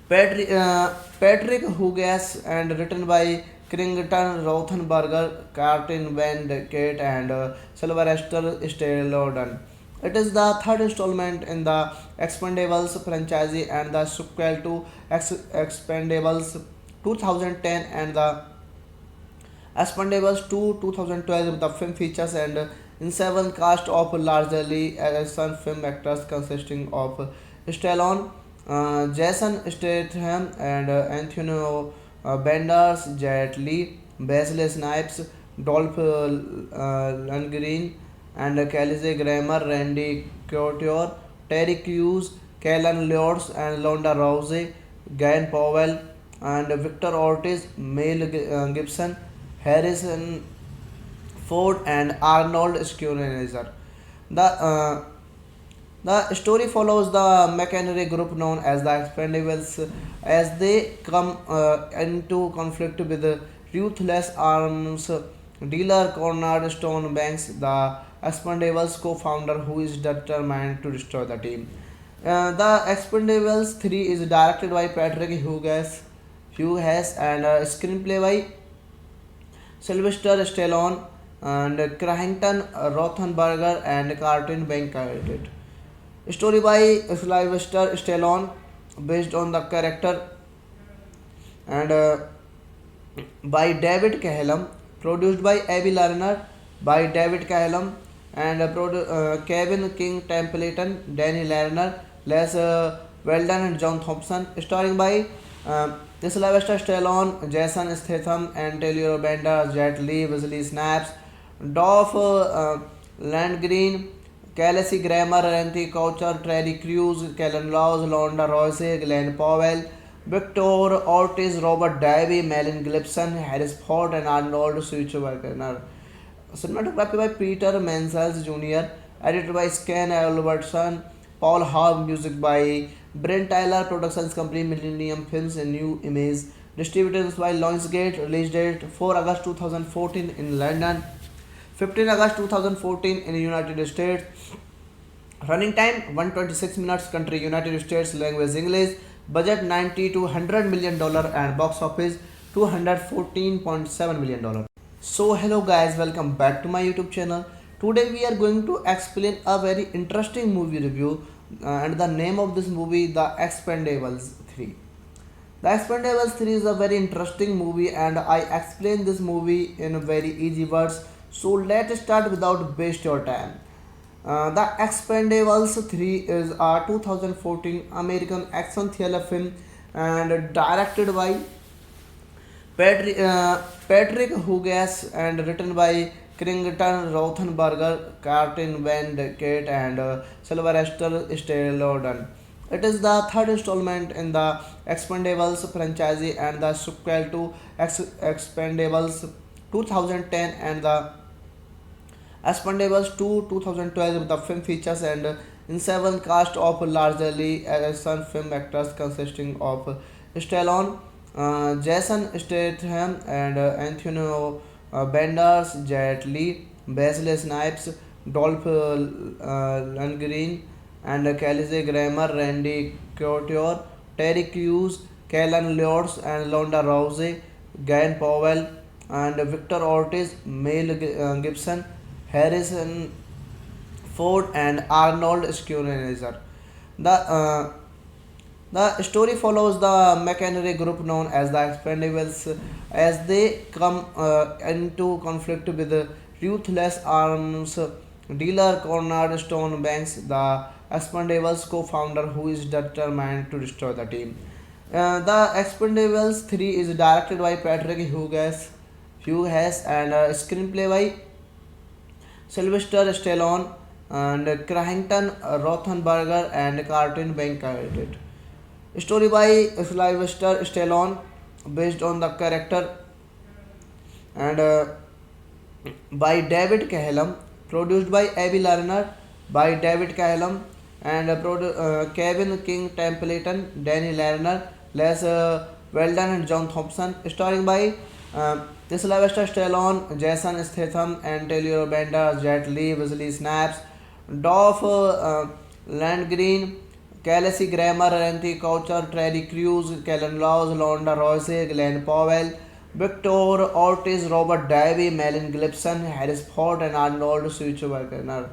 Speaker 2: Patrick Hughes and written by Crington Rothenberger, Cartin Van Kate and Sylvester Stallone. It is the third installment in the Expendables franchise and the sequel to Expendables 2010 and the Expendables 2 2012. The film features and in seven cast of largely action film actors consisting of Stallone, Jason Statham, and Anthony Banderas, Jet Li, Wesley Snipes, Dolph Lundgren, and Kelsey Grammer, Randy Couture, Terry Crews, Kellen Lords, and Londa Rousey, Glenn Powell, and Victor Ortiz, Mel Gibson, Harrison Ford, and Arnold Schwarzenegger. The story follows the mercenary group known as the Expendables as they come into conflict with the ruthless arms dealer Conrad Stone Banks, the Expendables co-founder who is determined to destroy the team. The Expendables 3 is directed by Patrick Hughes and screenplay by Sylvester Stallone and Crankton Rothenberger and Cartin Bankert. Story by Sylvester Stallone, based on the character and by David Cahelum, produced by Abby Lerner, by David Cahelum and Kevin King Templeton, Danny Lerner, Les Weldon and John Thompson, starring by Sylvester Stallone, Jason Statham and Taylor Bender, Jet Li, Wesley Snipes, Dolph Lundgren, Kelsey Grammer, Randy Coucher, Terry Crews, Kellen Laws, Londa Royce, Glenn Powell, Victor Ortiz, Robert Davey, Melon Gibson, Harris Ford, and Arnold Schwarzenegger. Cinematography by Peter Mansell Jr., edited by Scan Albertson, Paul Hogg, music by Brent Tyler, Productions Company, Millennium Films, and New Image, distributed by Lionsgate, release date 4 August 2014 in London, 15 August 2014 in the United States. Running time 126 minutes. Country United States. Language English. Budget 90 to 100 million dollar and box office 214.7 million dollar. So hello guys, welcome back to my YouTube channel. Today we are going to explain a very interesting movie review and the name of this movie, The Expendables 3. The Expendables 3 is a very interesting movie and I explain this movie in very easy words. So let's start without waste your time. The Expendables 3 is a 2014 American action thriller film and directed by Patrick Hughes and written by Crington Rothenberger, Cartin Van Kate and Sylvester Stallone. It is the third installment in the Expendables franchise and the sequel to Expendables 2010 and the Expendables 2 2012. The film features and in seven cast of largely action film actors consisting of Stallone, Jason Statham, and Antonio Banderas, Jet Li, Wesley Snipes, Dolph Lundgren, and Kelsey Grammer, Randy Couture, Terry Crews, Kellen Lutz, and Londa Rousey, Guy Powell, and Victor Ortiz, Mel Gibson, Harrison Ford, and Arnold Schwarzenegger. The the story follows the machinery group known as the Expendables as they come into conflict with the ruthless arms dealer Cornard Stone Banks, the Expendables co-founder who is determined to destroy the team. The Expendables 3 is directed by Patrick Hughes and screenplay by Sylvester Stallone and Crankton Rothenberger and Cartoon Bank created. Story by Sylvester Stallone based on the character and by David Cahelum, produced by Abby Lerner, by David Cahelum and Kevin King Templeton, Danny Lerner, Les Weldon and John Thompson, starring by Sylvester Stallone, Jason Statham, and Taylor Bender, Jet Li, Wesley Snipes, Dolph Lundgren, Kelsey Grammer, Randy Coucher, Terry Crews, Kellen Laws, Londa Royce, Glenn Powell, Victor Ortiz, Robert Davey, Melvin Gibson, Harris Ford, and Arnold Schwarzenegger.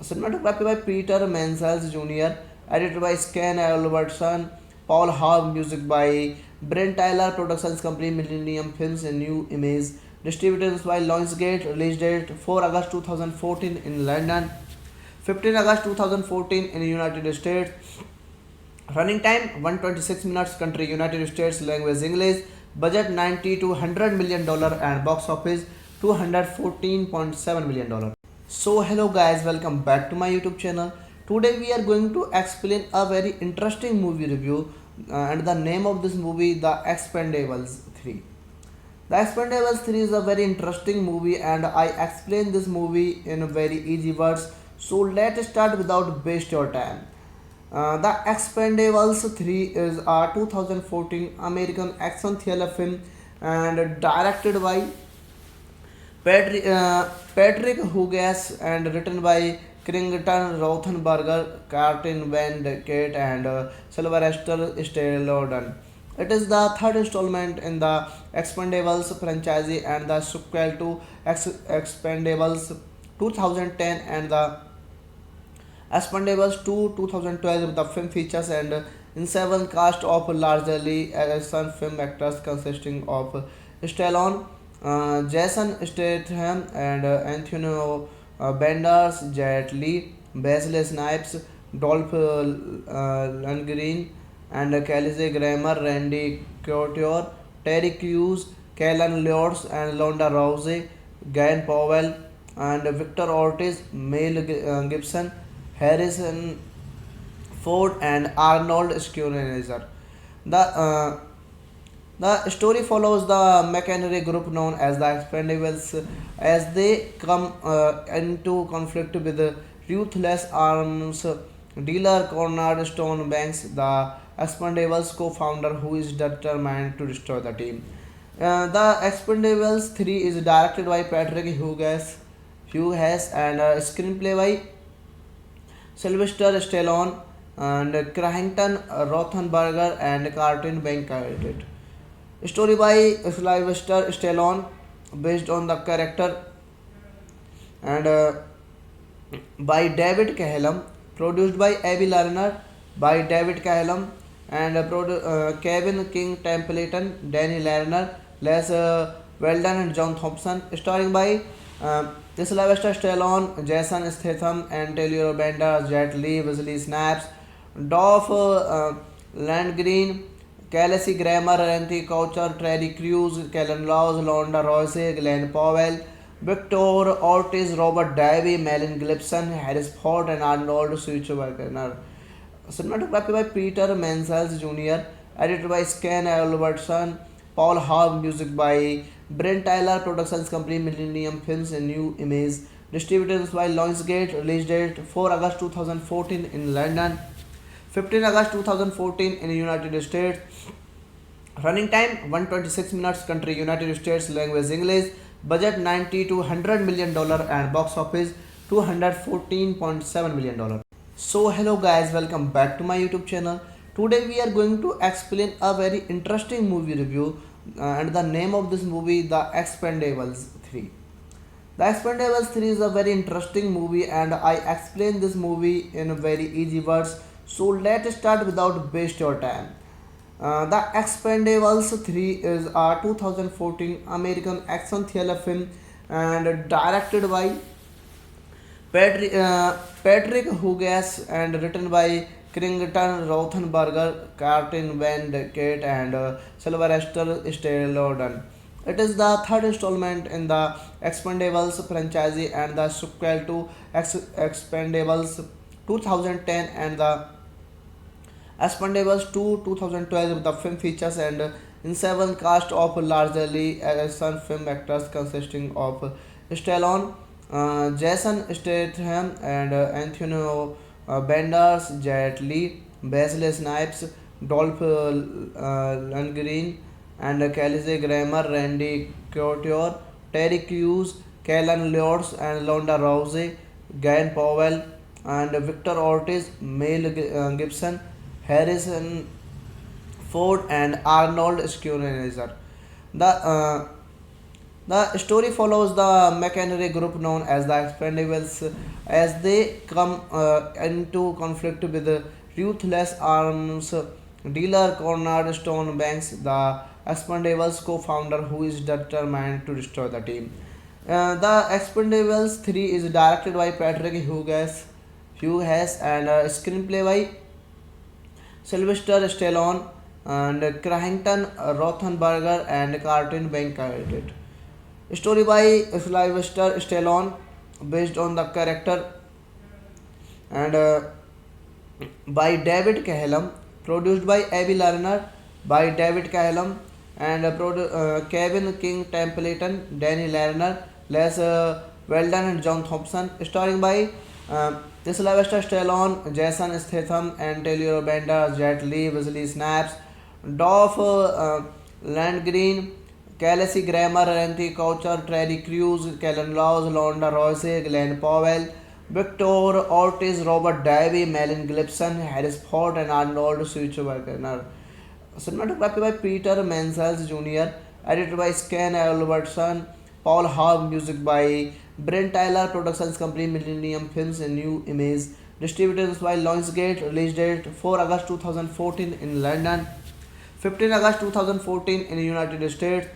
Speaker 2: Cinematography by Peter Mansell Jr., edited by Scan Albertson, Paul Hogg, music by Brent Tyler, Productions Company, Millennium Films, and New Image, distributed by Lionsgate, release date 4 August 2014 in London, 15 August 2014 in the United States, running time 126 minutes, country United States, language English, budget 90 to $100 million, and box office $214.7 million. So hello guys, welcome back to my YouTube channel. Today we are going to explain a very interesting movie review and the name of this movie, The Expendables 3. The Expendables 3 is a very interesting movie and I explain this movie in very easy words. So let's start without waste your time. The Expendables 3 is a 2014 American action thriller film and directed by Patrick Hughes and written by Crington Rothenberger, Cartin Van Kate, and Sylvester Stallone. It is the third installment in the Expendables franchise and the sequel to Expendables 2010 and the Expendables 2 2012. The film features and in seven cast of largely action film actors consisting of Stallone, Jason Statham, and Antonio Banderas, Jet Li, Wesley Snipes, Dolph Lundgren, and Kelsey Grammer, Randy Couture, Terry Crews, Kellen Lutz, and Londa Rousey, Guy Powell, and Victor Ortiz, Mel Gibson, Harrison Ford, and Arnold Schwarzenegger. The story follows the machinery group known as the Expendables as they come into conflict with the ruthless arms dealer Cornard Stone Banks, the Expendables co-founder who is determined to destroy the team. The Expendables 3 is directed by Patrick Hughes and screenplay by Sylvester Stallone and Crankton Rothenberger and Cartoon Bank created. Story by Sylvester Stallone based on the character and by David Cahelum, produced by Abby Lerner, by David Cahelum and Kevin King Templeton, Danny Lerner, Les Weldon and John Thompson, starring by Sylvester Stallone, Jason Statham, and Taylor Bender, Jet Li, Wesley Snipes, Dolph Lundgren, Kelsey Grammer, Randy Coucher, Terry Crews, Kellen Laws, Londa Royce, Glenn Powell, Victor Ortiz, Robert Davey, Melvin Gibson, Harris Ford, and Arnold Schwarzenegger. Cinematography by Peter Mansell Jr., edited by Scan Albertson, Paul Hogg, music by Brent Tyler, Productions Company, Millennium Films, and New Image, Distributed by Lionsgate. Release date 4 August 2014 in London, 15 August 2014 in the United States. Running time 126 minutes. Country United States. Language English. Budget 90 to 100 million dollar and box office 214.7 million dollar. So hello guys, welcome back to my YouTube channel. Today we are going to explain a very interesting movie review, and the name of this movie, The Expendables 3. The Expendables 3 is a very interesting movie, and I explain this movie in very easy words. So let's start without waste your time. The Expendables 3 is a 2014 American action thriller film and directed by Patrick Hughes and written by Crington Rothenberger, Martin Van Kate, and Sylvester Stallone. It is the third installment in the Expendables franchise and the sequel to Expendables 2010 and the Expendables 2 2012. The film features and in seven cast of largely action film actors consisting of Stallone, Jason Statham, and Antonio Banderas, Jet Li, Wesley Snipes, Dolph Lundgren, and Kelsey Grammer, Randy Couture, Terry Crews, Kellen Lutz, and Londa Rousey, Glenn Powell, and Victor Ortiz, Mel Gibson, Harrison Ford, and Arnold Schwarzenegger. The story follows the mercenary group known as the Expendables as they come into conflict with the ruthless arms dealer Cornerstone Banks, the Expendables co-founder who is determined to destroy the team. The Expendables 3 is directed by Patrick Hughes and screenplay by Sylvester Stallone and Crankton Rothenberger and Cartoon Bank. Story by Sylvester Stallone, based on the character, and by David Cahelum, produced by Avi Lerner, by David Cahelum, and Kevin King Templeton, Danny Lerner, Les Weldon, and John Thompson, starring by Sylvester Stallone, Jason Statham, and Taylor Bender, Jet Li, Wesley Snipes, Dolph Lundgren, Kelsey Grammer, Randy Couture, Terry Crews, Kellen Laws, Londa Rousey, Glenn Powell, Victor Ortiz, Robert Davey, Mel Gibson, Harris Ford, and Arnold Schwarzenegger. Cinematography by Peter Mansell Jr., edited by Scan Albertson, Paul Hogg, music by Brent Tyler, Productions Company, Millennium Films, and New Image, distributed by Lionsgate. Release date 4 August 2014 in London, 15 August 2014 in the United States.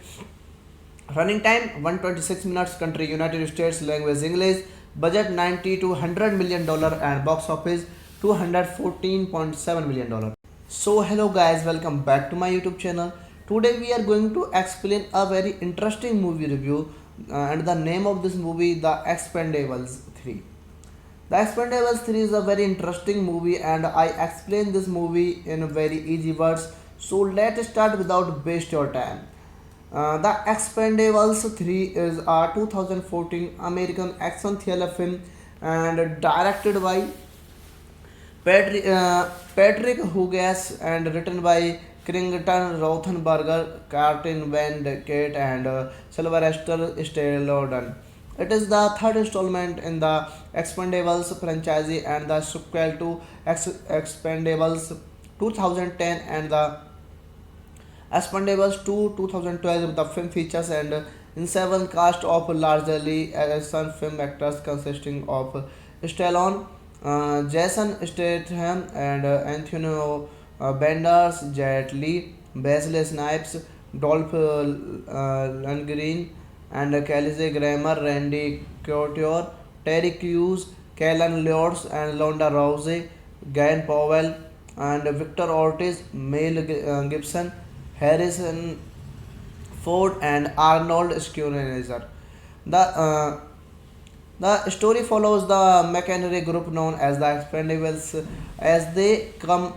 Speaker 2: Running time 126 minutes. Country United States. Language English. Budget 90 to 100 million dollar and box office 214.7 million dollar. So hello guys, welcome back to my YouTube channel. Today we are going to explain a very interesting movie review, and the name of this movie, The Expendables 3. The Expendables 3 is a very interesting movie, and I explain this movie in very easy words. So let's start without waste your time. The Expendables 3 is a 2014 American action thriller film and directed by Patrick Hughes and written by Crington Rothenberger, Martin Van Kate, and Sylvester Stallone. It is the third installment in the Expendables franchise and the sequel to Expendables 2010 and the Expendables 2 2012. The film features and in seven cast of largely action film actors consisting of Stallone, Jason Statham, and Antonio Banderas, Jet Li, Wesley Snipes, Dolph Lundgren, and Kelsey Grammer, Randy Couture, Terry Crews, Kellen Lutz, and Londa Rousey, Glenn Powell, and Victor Ortiz, Mel Gibson, Harrison Ford, and Arnold Schwarzenegger. The story follows the mercenary group known as the Expendables as they come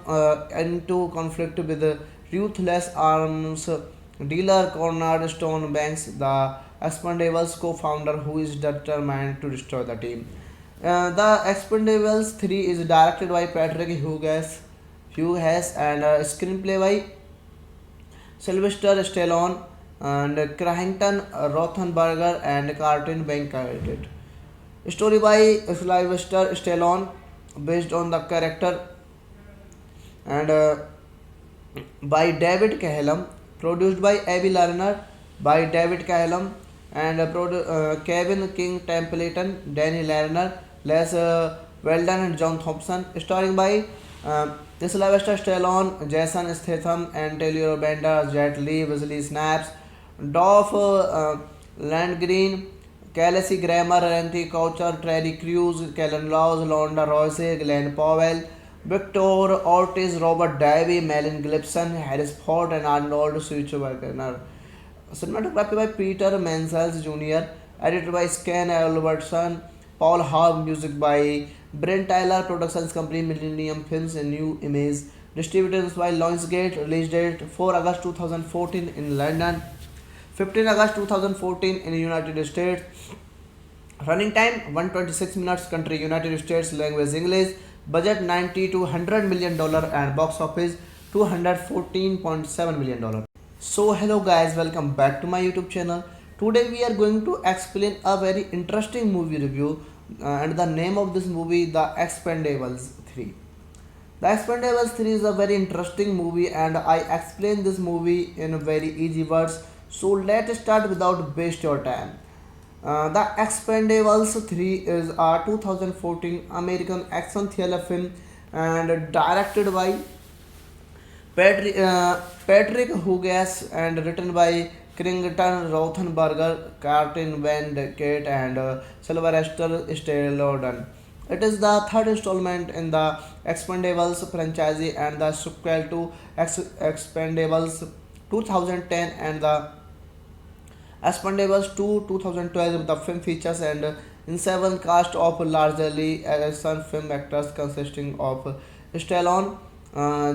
Speaker 2: into conflict with the ruthless arms dealer Cornerstone Banks, the Expendables co-founder who is determined to destroy the team. The Expendables 3 is directed by Patrick Hughes and screenplay by Sylvester Stallone and Crankton Rothenberger and Carlton Bank. Story by Sylvester Stallone, based on the character, and by David Cahelum, produced by Avi Lerner, by David Cahelum, and Kevin King Templeton, Danny Lerner, Les Weldon, and John Thompson, starring by Sylvester Stallone, Jason Statham, and Taylor Bender, Jet Li, Wesley Snipes, Dolph Lundgren, Kelsey Grammer, Randy Coucher, Terry Crews, Kellen Laws, Londa Royce, Glenn Powell, Victor Ortiz, Robert Davey, Melon Gibson, Harris Ford, and Arnold Schwarzenegger. Cinematography by Peter Mansell Jr., edited by Scan Albertson, Paul Hogg, music by Brent Tyler, Productions Company, Millennium Films, and New Image, distributed by Lionsgate, release date 4 August 2014 in London, 15 August 2014 in the United States. Running time 126 minutes. Country United States. Language English. Budget 90 to 100 million dollar and box office 214.7 million dollar. So hello guys, welcome back to my YouTube channel. Today we are going to explain a very interesting movie review, and the name of this movie, The Expendables 3. The Expendables 3 is a very interesting movie, and I explain this movie in very easy words. So let's start without waste your time. The Expendables 3 is a 2014 American action thriller film and directed by Patrick Hughes and written by Crington Rothenberger, Carlton Van and Sylvester Stallone. It is the third installment in the Expendables franchise and the sequel to Expendables 2010 and the Expendables 2 2012. The film features and in seven cast of largely action film actors consisting of Stallone,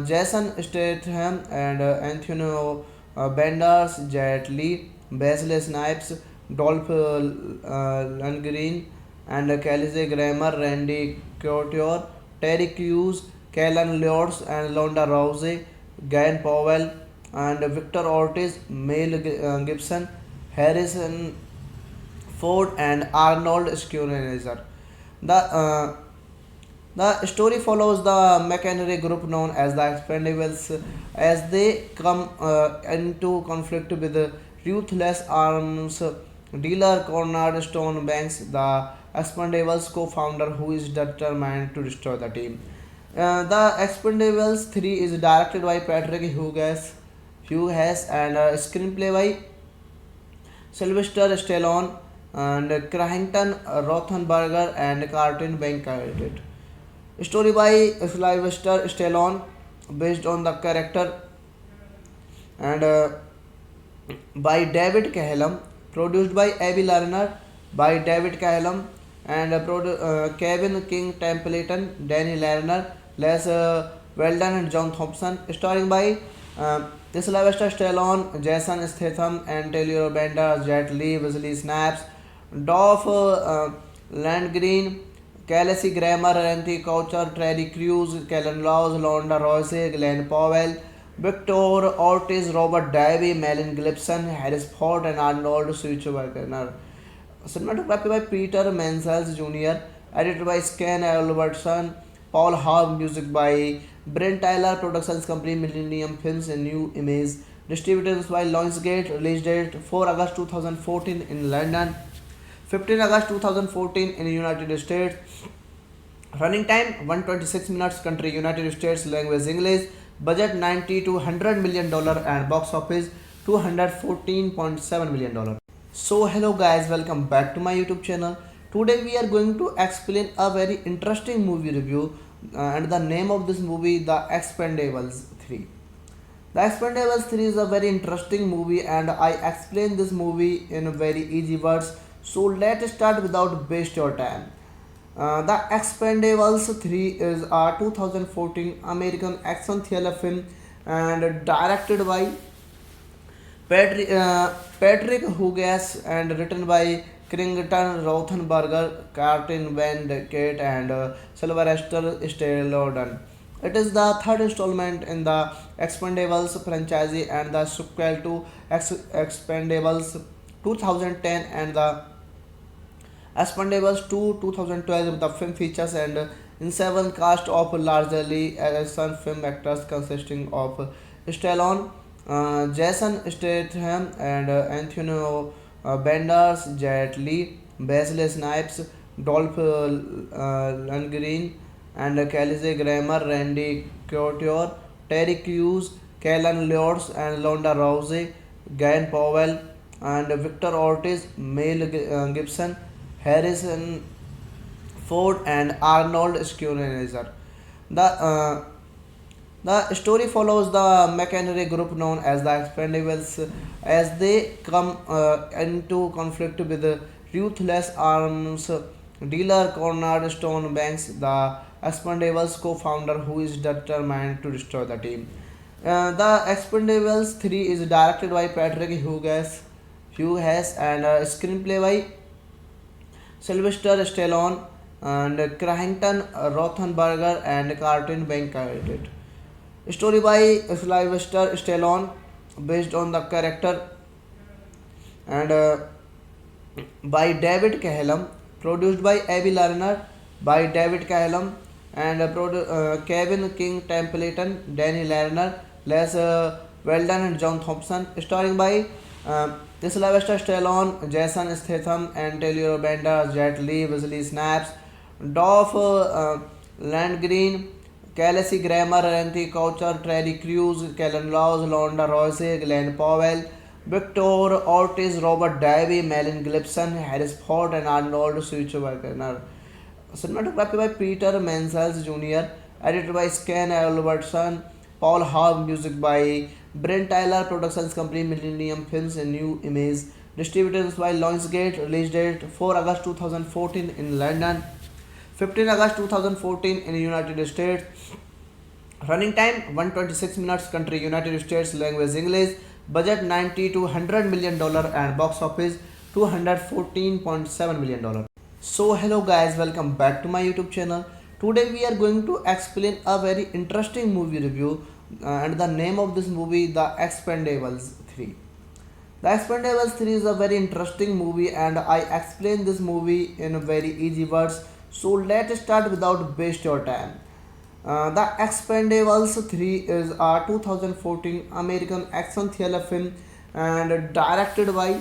Speaker 2: Jason Statham, and Anthony Banderas, Jet Li, Wesley Snipes, Dolph Lundgren, and Kelsey Grammer, Randy Couture, Terry Crews, Kellen Lords, and Londa Rousey, Glenn Powell, and Victor Ortiz, Mel Gibson, Harrison Ford, and Arnold Schwarzenegger. The story follows the mercenary group known as the Expendables as they come into conflict with the ruthless arms dealer Conrad Stone Banks, the Expendables co-founder who is determined to destroy the team. The Expendables 3 is directed by Patrick Hughes and screenplay by Sylvester Stallone and Crankton Rothenberger and Carlton Bank. Story by Sylvester Stallone, based on the character, and by David Cahelum, produced by Avi Lerner, by David Cahelum, and Kevin King Templeton, Danny Lerner, Les Weldon, and John Thompson, starring by Sylvester Stallone, Jason Statham, and Taylor Bender, Jet Li, Wesley Snipes, Dolph Lundgren, Kelsey Grammer, Randy Coucher, Terry Crews, Kellen Laws, Londa Royce, Glenn Powell, Victor Ortiz, Robert Davey, Melon Gibson, Harris Ford, and Arnold Schwarzenegger. Cinematography by Peter Mansell Jr., edited by Scan Albertson, Paul Hogg, music by Brent Tyler, Productions Company, Millennium Films, and New Image, distributed by Lionsgate, release date 4 August 2014 in London, 15 August 2014 in the United States. Running time 126 minutes. Country United States. Language English. Budget 90 to 100 million dollar and box office 214.7 million dollar. So hello guys, welcome back to my YouTube channel. Today we are going to explain a very interesting movie review, and the name of this movie, The Expendables 3. The Expendables 3 is a very interesting movie, and I explain this movie in very easy words. So let's start without waste your time. The Expendables 3 is a 2014 American action thriller film and directed by Patrick Hugas and written by Crington Rothenberger, Cartin Van Kate and Sylvester Stallone. It is the third installment in the Expendables franchise and the sequel to Expendables 2010 and the Expendables 2 2012. The film features and in seven cast of largely action film actors consisting of Stallone, Jason Statham, and Antonio Banderas, Jet Li, Wesley Snipes, Dolph Lundgren, and Kelsey Grammer, Randy Couture, Terry Crews, Kellen Lords, and Londa Rousey, Guy Powell, and Victor Ortiz, Mel Gibson, Harrison Ford, and Arnold Schwarzenegger. The story follows the mercenary group known as the Expendables as they come into conflict with the ruthless arms dealer Conrad Stone Banks, the Expendables co-founder who is determined to destroy the team. The Expendables 3 is directed by Patrick Hughes and screenplay by Sylvester Stallone and Crankton Rothenberger and Carlton Bank. Story by Sylvester Stallone, based on the character, and by David Cahelum, produced by Abby Lerner, by David Cahelum, and Kevin King Templeton, Danny Lerner, Les Weldon, and John Thompson, starring by Sylvester Stallone, Jason Statham, and Taylor Bender, Jet Li, Wesley Snipes, Dolph Landgreen, Kelsey Grammer, Randy Coucher, Terry Crews, Kellen Laws, Londa Royce, Glenn Powell, Victor Ortiz, Robert Davey, Melvin Gibson, Harris Ford, and Arnold Schwarzenegger. Cinematography by Peter Mansell Jr., edited by Scan Albertson, Paul Hogg, music by Brent Tyler, Productions Company, Millennium Films, and New Image, distributed by Lionsgate, release date 4 August 2014 in London, 15 August 2014 in United States, running time 126 minutes, country United States, language English, budget 90 to 100 million dollar, and box office 214.7 million dollar. So hello guys, welcome back to my YouTube channel. Today we are going to explain a very interesting movie review, and the name of this movie, The Expendables 3. The Expendables 3 is a very interesting movie, and I explain this movie in very easy words. So let's start without waste your time. The Expendables 3 is a 2014 American action thriller film and directed by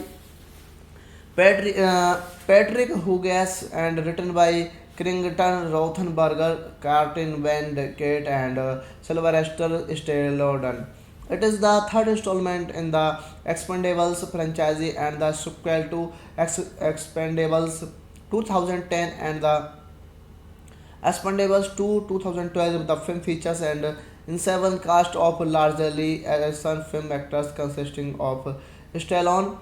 Speaker 2: Patrick Hugas and written by Crington Rothenberger, Cartin Van Kate, and Sylvester Stallone. It is the third installment in the Expendables franchise and the sequel to Expendables 2010 and the Expendables 2 2012. The film features and in seven cast of largely action film actors consisting of Stallone,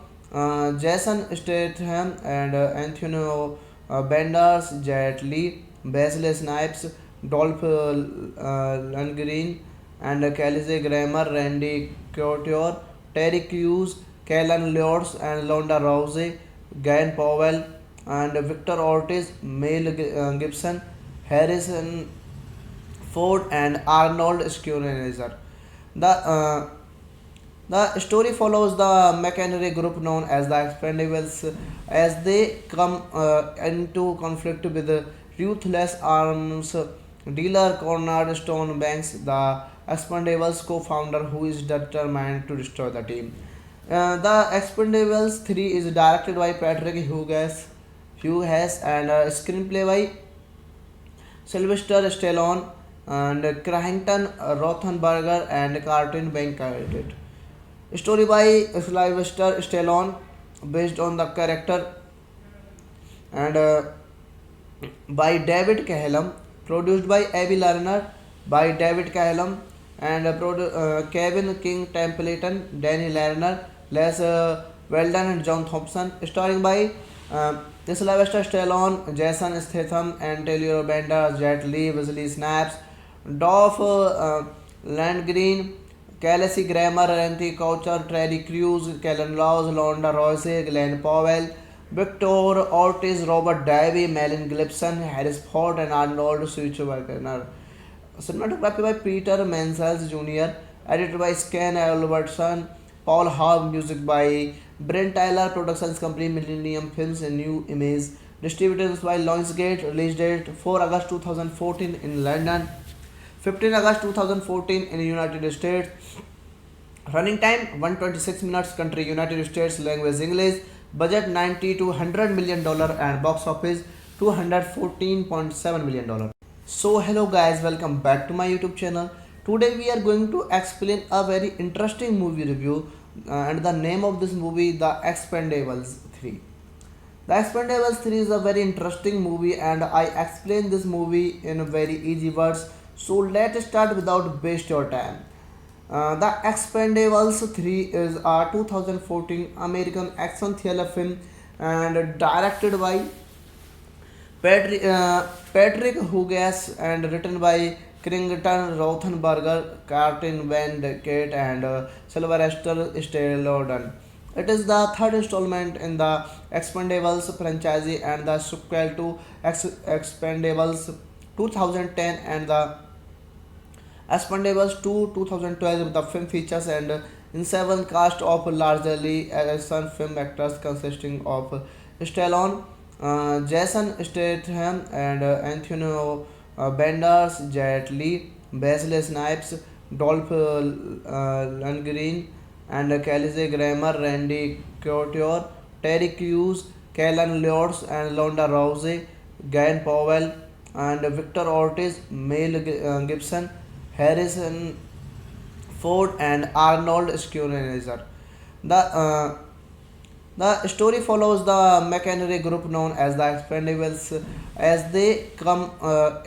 Speaker 2: Jason Statham, and Antonio Banderas, Jet Li, Wesley Snipes, Dolph Lundgren, and Kelsey Grammer, Randy Couture, Terry Crews, Kellen Lords, and Londa Rousey, Guy Powell, and Victor Ortiz, Mel Gibson, Harrison Ford, and Arnold Schwarzenegger. The story follows the mercenary group known as the Expendables as they come into conflict with the ruthless arms dealer Conrad Stone Banks, the Expendables co-founder who is determined to destroy the team. The Expendables 3 is directed by Patrick Hughes and screenplay by Sylvester Stallone and Crankton Rothenberger and Carlton Bank. Story by Sylvester Stallone, based on the character, and by David Cahelum, produced by Abby Lerner, by David Cahelum, and Kevin King Templeton, Danny Lerner, Les Weldon, and John Thompson, starring by Sylvester Stallone, Jason Statham, and Taylor Bender, Jet Li, Wesley Snipes, Dolph Landgreen, Kelsey Grammer, Randy Coucher, Terry Crews, Kellen Laws, Londa Royce, Glenn Powell, Victor Ortiz, Robert Davey, Melvin Gibson, Harris Ford, and Arnold Schwarzenegger. Cinematography by Peter Mansell Jr., edited by Stan Albertson, Paul Hogg, music by Brent Tyler, Productions Company, Millennium Films, and New Image, distributed by Lionsgate, release date 4 August 2014 in London, 15 August 2014 in the United States, running time 126 minutes, country United States, language English, budget 90 to 100 million dollar, and box office 214.7 million dollar. So hello guys, welcome back to my YouTube channel. Today we are going to explain a very interesting movie review, and the name of this movie, The Expendables 3. The Expendables 3 is a very interesting movie, and I explain this movie in very easy words. So let's start without waste your time. The Expendables 3 is a 2014 American action thriller film and directed by Patrick Hughes and written by Krington Rothenberger, Martin Van Kate, and Sylvester Stallone. It is the third installment in the Expendables franchise and the sequel to Expendables 2010 and the Expendables 2 2012. The film features and in seven cast of largely action film actors consisting of Stallone, Jason Statham, and Antonio Banderas, Jet Li, Wesley Snipes, Dolph Lundgren, and Kelsey Grammer, Randy Couture, Terry Crews, Kellen Lords, and Londa Rousey, Glenn Powell, and Victor Ortiz, Mel Gibson, Harrison Ford, and Arnold Schwarzenegger. The story follows the machinery group known as the Expendables as they come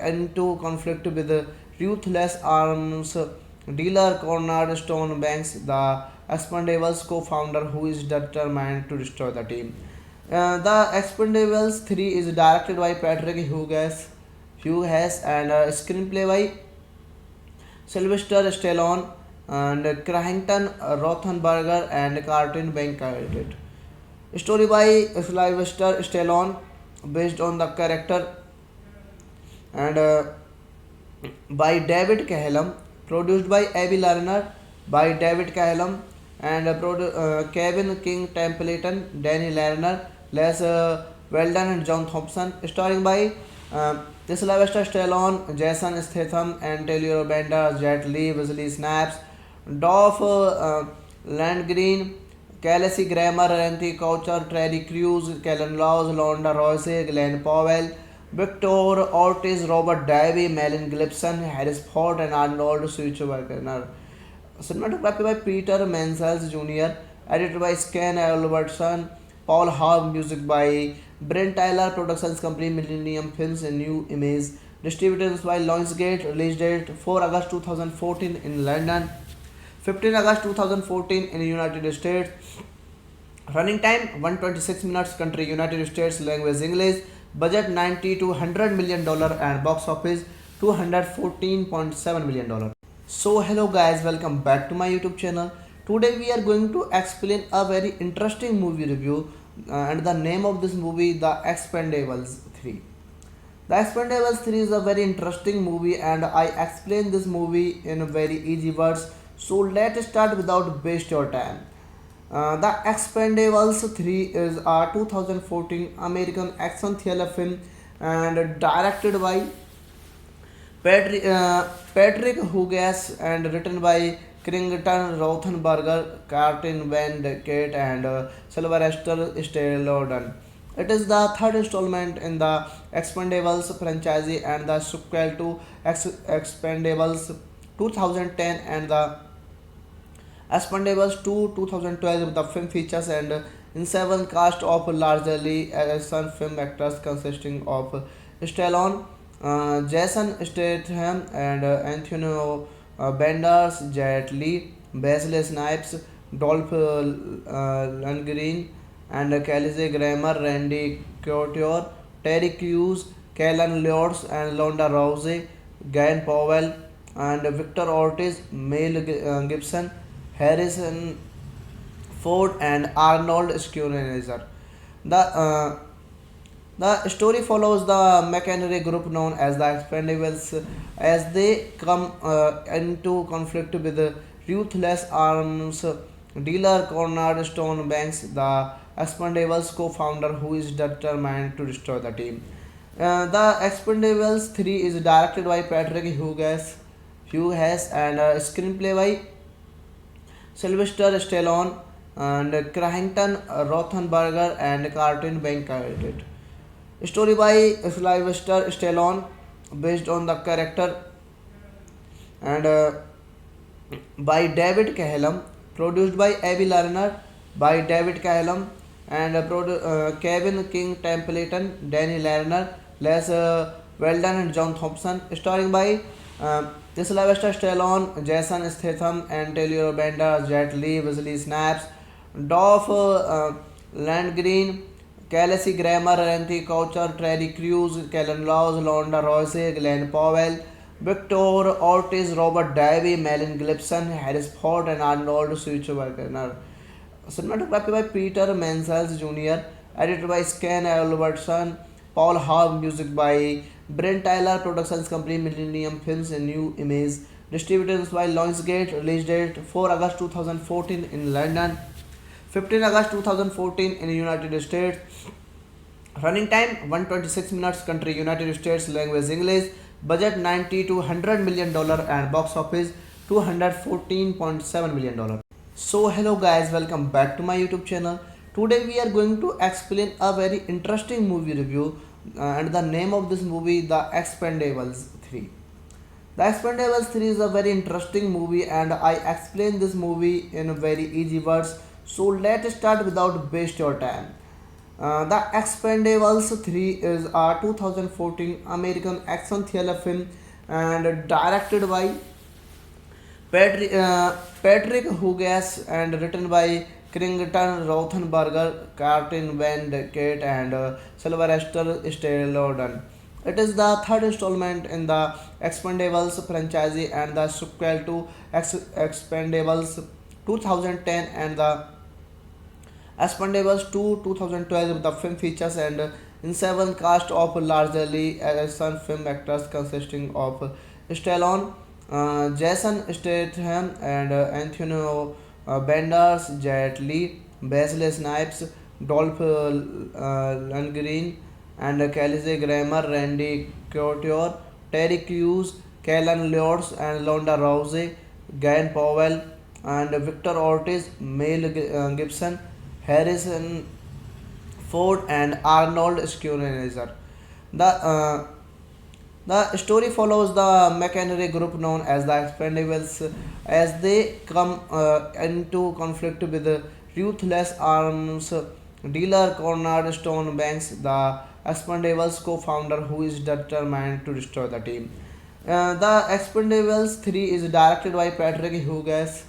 Speaker 2: into conflict with the ruthless arms dealer Cornerstone Banks, the Expendables co-founder who is determined to destroy the team. The Expendables 3 is directed by Patrick Hughes and screenplay by Sylvester Stallone and Crankton Rothenberger and Carlton Bankert. Story by Sylvester Stallone, based on the character, and by David Cahelum, produced by Abby Lerner, by David Cahelum, and Kevin King Templeton, Danny Lerner, Les Weldon, and John Thompson, starring by Sylvester Stallone, Jason Statham, and Taylor Bender, Jet Li, Wesley Snipes, Dolph Lundgren, Kelsey Grammer, Randy Coucher, Terry Crews, Kellen Laws, Londa Royce, Glenn Powell, Victor Ortiz, Robert Davey, Melvin Gibson, Harris Ford, and Arnold Schwarzenegger. Cinematography by Peter Mansell Jr., edited by Stan Albertson, Paul Hogg, music by Brent Tyler, Productions Company, Millennium Films, and New Image, distributed by Lionsgate, release date 4 August 2014 in London, 15 August 2014 in the United States, running time 126 minutes, country United States, language English, budget 90 to 100 million dollar, and box office 214.7 million dollar. So hello guys, welcome back to my YouTube channel. Today we are going to explain a very interesting movie review, and the name of this movie, The Expendables 3. The Expendables 3 is a very interesting movie, and I explain this movie in very easy words. So let's start without waste your time. The Expendables 3 is a 2014 American action thriller film and directed by Patrick Hughes and written by Krington Rothenberger, Martin Van Kate, and Sylvester Stallone. It is the third installment in the Expendables franchise and the sequel to Expendables 2010 and the Expendables 2 2012. The film features and in seven cast of largely action film actors consisting of Stallone, Jason Statham, and Antonio Banderas, Jet Li, Wesley Snipes, Dolph Lundgren, and Kelsey Grammer, Randy Couture, Terry Crews, Kellen Lords, and Londa Rousey, Glenn Powell, and Victor Ortiz, Mel Gibson, Harrison Ford, and Arnold Schwarzenegger. The story follows the machinery group known as the Expendables as they come into conflict with the ruthless arms dealer Cornerstone Banks, the Expendables co-founder who is determined to destroy the team. The Expendables 3 is directed by Patrick Hughes and screenplay by Sylvester Stallone and Crankton Rothenberger and Cartoon Bank created. Story by Sylvester Stallone, based on the character, and by David Cahelum, produced by Avi Lerner, by David Cahelum, and Kevin King Templeton, Danny Lerner, Les Weldon, and John Thompson, starring by Sylvester Stallone, Jason Statham, and Taylor Bender, Jet Li, Wesley Snipes, Dolph Lundgren, Kelsey Grammer, Randy Coucher, Terry Crews, Kellen Laws, Londa Royce, Glenn Powell, Victor Ortiz, Robert Davey, Melvin Gibson, Harris Ford, and Arnold Schwarzenegger. Cinematography by Peter Mansell Jr., edited by Scan Albertson, Paul Hogg, music by Brent Tyler, Productions Company, Millennium Films, and New Image, distributed by Lionsgate, release date 4 August 2014 in London, 15 August 2014 in the United States. Running time 126 minutes. Country United States. Language English. Budget 90 to 100 million dollar and box office 214.7 million dollar. So hello guys, welcome back to my YouTube channel. Today we are going to explain a very interesting movie review and the name of this movie, The Expendables 3. The Expendables 3 is a very interesting movie and I explain this movie in very easy words. So let's start without waste your time. The Expendables 3 is a 2014 American action thriller film and directed by Patrick Hughes and written by Crington Rothenberger, Cartoon Van Kate, and Sylvester Stallone. It is the third installment in the Expendables franchise and the sequel to Expendables 2010 and the Expendables 2 2012. The film features and in seven cast of largely action film actors consisting of Stallone, Jason Statham, and Anthony Banderas, Jet Li, Wesley Snipes, Dolph Lundgren, and Kelsey Grammer, Randy Couture, Terry Crews, Kellen Lords, and Londa Rousey, Glenn Powell, and Victor Ortiz, Mel Gibson, Harrison Ford, and Arnold Schwarzenegger. The story follows the machinery group known as the Expendables as they come into conflict with the ruthless arms dealer Cornerstone Banks, the Expendables co-founder who is determined to destroy the team. The Expendables 3 is directed by Patrick Hughes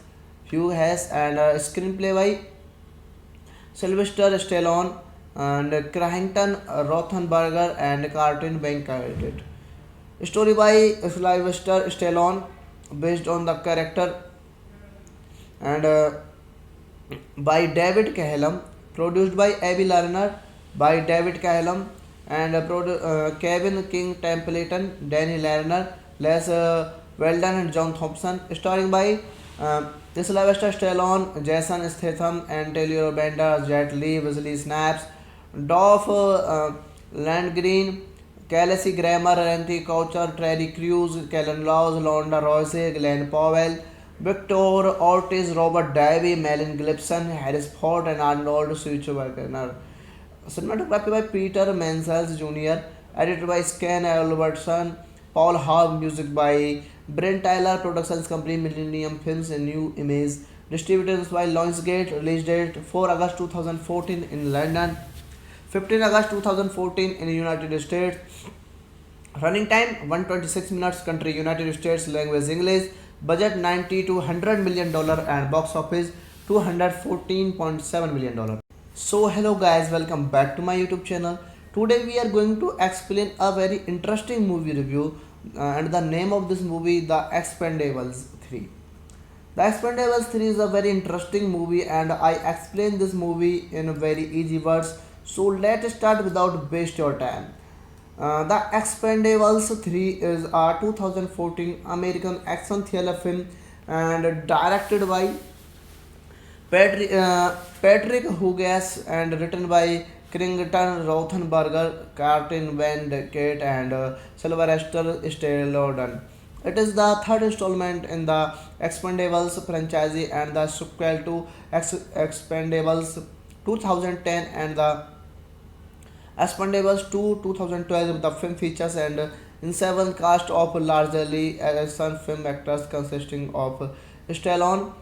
Speaker 2: and screenplay by Sylvester Stallone and Crankton Rothenberger and Cartoon Bank created. Story by Sylvester Stallone, based on the character, and by David Cahelum, produced by Avi Lerner, by David Cahelum, and Kevin King Templeton, Danny Lerner, Les Weldon, and John Thompson, starring by Sylvester Stallone, Jason Statham, and Taylor Bender, Jet Li, Wesley Snipes, Dolph Lundgren, Kelsey Grammer, Randy Coucher, Terry Crews, Kellen Laws, Londa Royce, Glenn Powell, Victor Ortiz, Robert Davey, Melvin Gibson, Harris Ford, and Arnold Schwarzenegger. Cinematography by Peter Mansell Jr., edited by Scan Albertson, Paul Hogg, music by Brent Tyler, Productions Company, Millennium Films, and New Image, distributed by Lionsgate, release date 4 August 2014 in London, 15 August 2014 in the United States. Running time 126 minutes. Country United States. Language English. Budget 90 to 100 million dollar and box office 214.7 million dollar. So hello guys, welcome back to my YouTube channel. Today we are going to explain a very interesting movie review and the name of this movie, The Expendables 3. The Expendables 3 is a very interesting movie, and I explain this movie in very easy words. So let's start without waste your time. The Expendables 3 is a 2014 American action thriller film and directed by Patrick Hugas and written by Krington Rothenberger, Martin Van Kate, and Sylvester Stallone. It is the third installment in the Expendables franchise and the sequel to Expendables 2010 and the Expendables 2 2012. The film features and in seven cast of largely action film actors consisting of Stallone,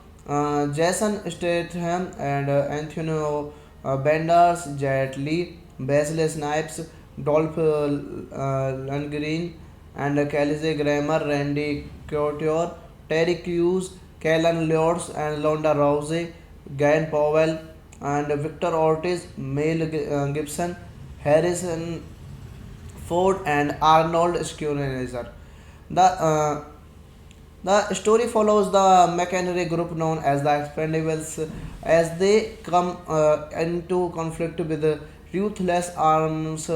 Speaker 2: Jason Statham, and Anthony Banderas, Jet Li, Wesley Snipes, Dolph Lundgren, and Kelsey Grammer, Randy Couture, Terry Crews, Kellen Lutz, and Londa Rousey, Glenn Powell, and Victor Ortiz, Mel Gibson, Harrison Ford, and Arnold Schwarzenegger. The story follows the mercenary group known as the Expendables as they come into conflict with the ruthless arms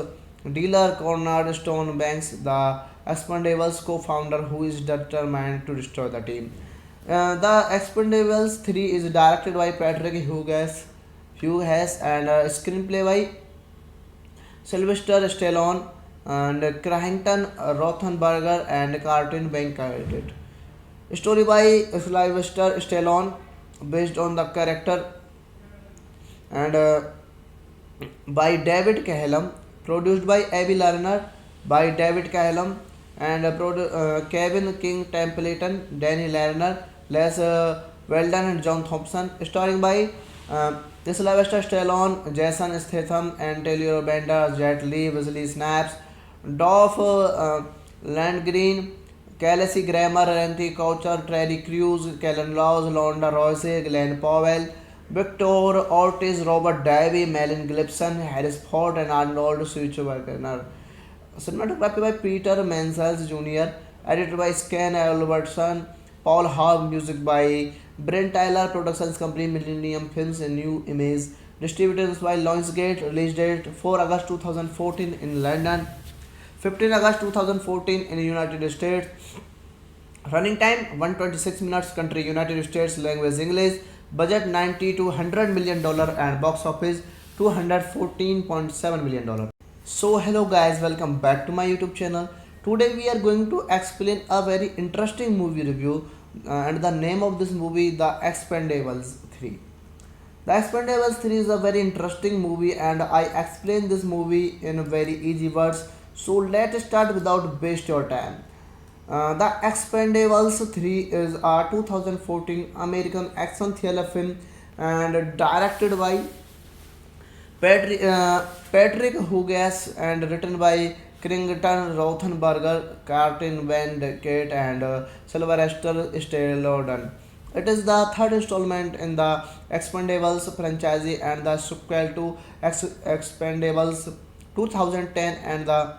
Speaker 2: dealer Conrad Stone Banks, the Expendables co-founder who is determined to destroy the team. The Expendables 3 is directed by Patrick Hughes and screenplay by Sylvester Stallone and Crankton Rothenberger and Cartoon Bank created. Story by Sylvester Stallone based on the character and by David Cahelum, produced by Abby Lerner, by David Cahelum and Kevin King Templeton, Danny Lerner, Les Weldon and John Thompson, starring by Sylvester Stallone, Jason Statham, and Taylor Bender, Jet Li, Wesley Snipes, Dolph Lundgren, Kelsey Grammer, Randy Coucher, Terry Crews, Kellen Laws, Londa Royce, Glenn Powell, Victor Ortiz, Robert Davey, Melvin Gibson, Harris Ford, and Arnold Schwarzenegger. Cinematography by Peter Mansell Jr., edited by Scan Albertson, Paul Hogg, music by Brent Tyler, Productions Company, Millennium Films, and New Image, distributed by Lionsgate, release date 4 August 2014 in London, 15 August 2014 in United States, running time 126 minutes, country United States, language English, budget 90 to 100 million dollar, and box office 214.7 million dollar. So hello guys, welcome back to my YouTube channel. Today we are going to explain a very interesting movie review and the name of this movie, The Expendables 3. The Expendables 3 is a very interesting movie and I explain this movie in very easy words. So let's start without waste your time. The Expendables 3 is a 2014 American action thriller film and directed by Patrick Hugas and written by Krington Rothenberger, Martin Van Kate, and Sylvester Stallone. It is the third installment in the Expendables franchise and the sequel to Expendables 2010 and the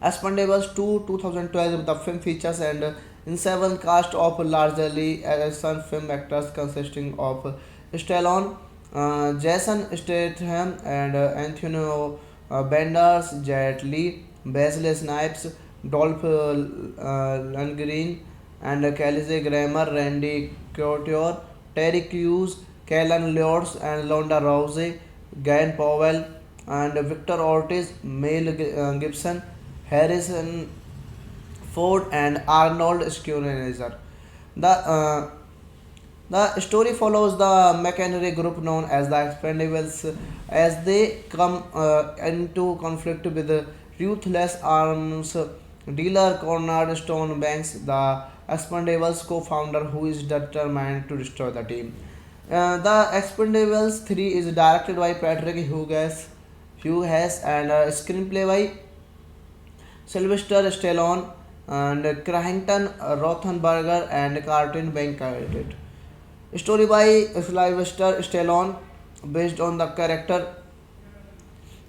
Speaker 2: Expendables 2 2012. The film features and in seven cast of largely action film actors consisting of Stallone, Jason Statham, and Anthony Banderas, Jet Li, Wesley Snipes, Dolph Lundgren, and Kelsey Grammer, Randy Couture, Terry Crews, Kellen Lutz, and Londa Rousey, Glenn Powell, and Victor Ortiz, Mel Gibson, Harrison Ford, and Arnold Schwarzenegger. The story follows the mercenary group known as the Expendables as they come into conflict with the ruthless arms dealer Conrad Stone Banks, the Expendables co-founder who is determined to destroy the team. The Expendables 3 is directed by Patrick Hughes and screenplay by Sylvester Stallone and Crankton Rothenberger and Cartoon Bank created. Story by Sylvester Stallone based on the character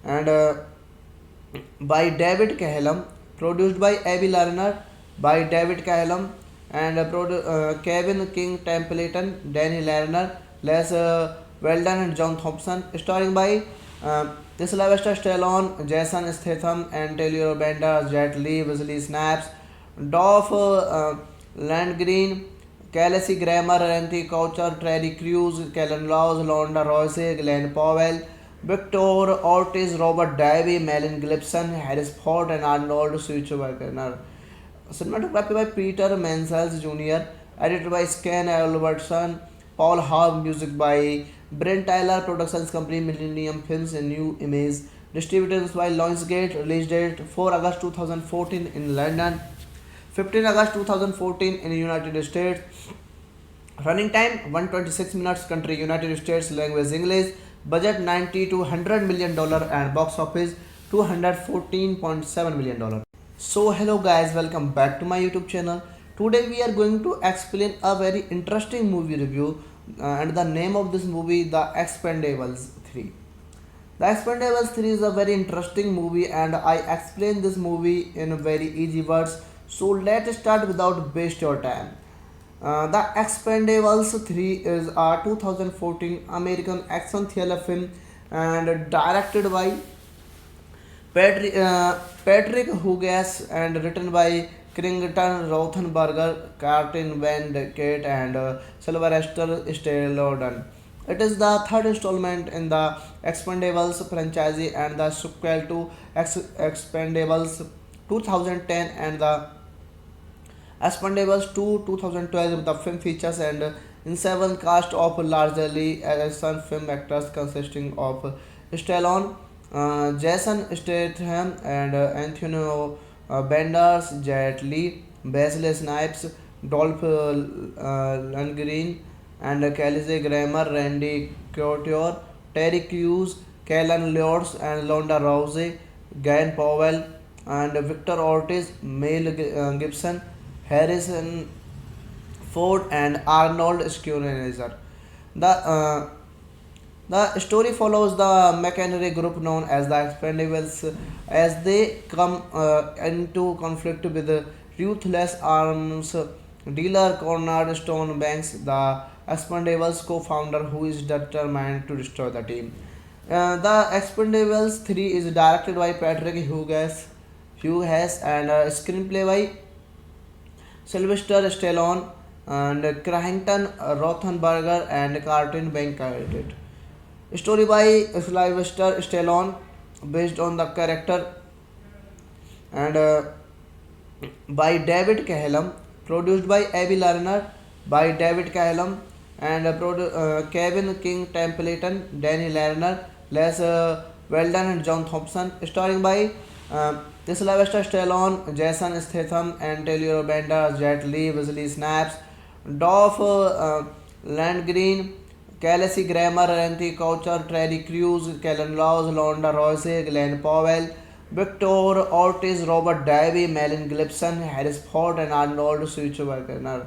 Speaker 2: and by David Cahelum, produced by Avi Lerner, by David Callum, and Kevin King Templeton, Danny Lerner, Les Weldon, and John Thompson, starring by Sylvester Stallone, Jason Statham, and Taylor Bender, Jet Li, Wesley Snipes, Dolph Lundgren, Kelsey Grammer, Randy Coucher, Terry Crews, Kellen Laws, Londa Royce, Glenn Powell, Victor Ortiz, Robert Davey, Melon Gibson, Harris Ford, and Arnold Schwarzenegger. Cinematography by Peter Mansell Jr., edited by Scan Albertson, Paul Haug, music by Brent Tyler, Productions Company, Millennium Films, and New Image, distributed by Lionsgate, release date 4 August 2014 in London, 15 August 2014 in the United States. Running time 126 minutes. Country United States. Language English. Budget 90 to 100 million dollar and box office 214.7 million dollar. So hello guys, welcome back to my YouTube channel. Today we are going to explain a very interesting movie review and the name of this movie, The Expendables 3. The Expendables 3 is a very interesting movie and I explain this movie in very easy words. So let's start without waste your time. The Expendables 3 is a 2014 American action thriller film and directed by Patrick Hughes and written by Krington Rothenberger, Carlton Van Kate, and Sylvester Stallone. It is the third installment in the Expendables franchise and the sequel to Expendables 2010 and the Expendables 2 2012. The film features and in seven cast of largely action film actors consisting of Stallone, Jason Statham, and Antonio Banderas, Jet Li, Wesley Snipes, Dolph Lundgren, and Kelsey Grammer, Randy Couture, Terry Crews, Kellen Lords, and Londa Rousey, Glenn Powell, and Victor Ortiz, Mel Gibson, Harrison Ford, and Arnold Schwarzenegger. The story follows the machinery group known as the Expendables as they come into conflict with the ruthless arms dealer Cornerstone Banks, the Expendables co-founder who is determined to destroy the team. The Expendables 3 is directed by Patrick Hughes and screenplay by Sylvester Stallone and Crankton Rothenberger and Carlton Bankert. Story by Sylvester Stallone, based on the character, and by David Callum, produced by Avi Lerner, by David Callum, and Kevin King Templeton, Danny Lerner, Les Weldon, and John Thompson, starring by Sylvester Stallone, Jason Statham, and Taylor Bender, Jet Li, Wesley Snipes, Dolph Lundgren, Kelsey Grammer, Randy Coucher, Terry Crews, Kellen Laws, Londa Royce, Glenn Powell, Victor Ortiz, Robert Davey, Melon Gibson, Harris Ford, and Arnold Schwarzenegger.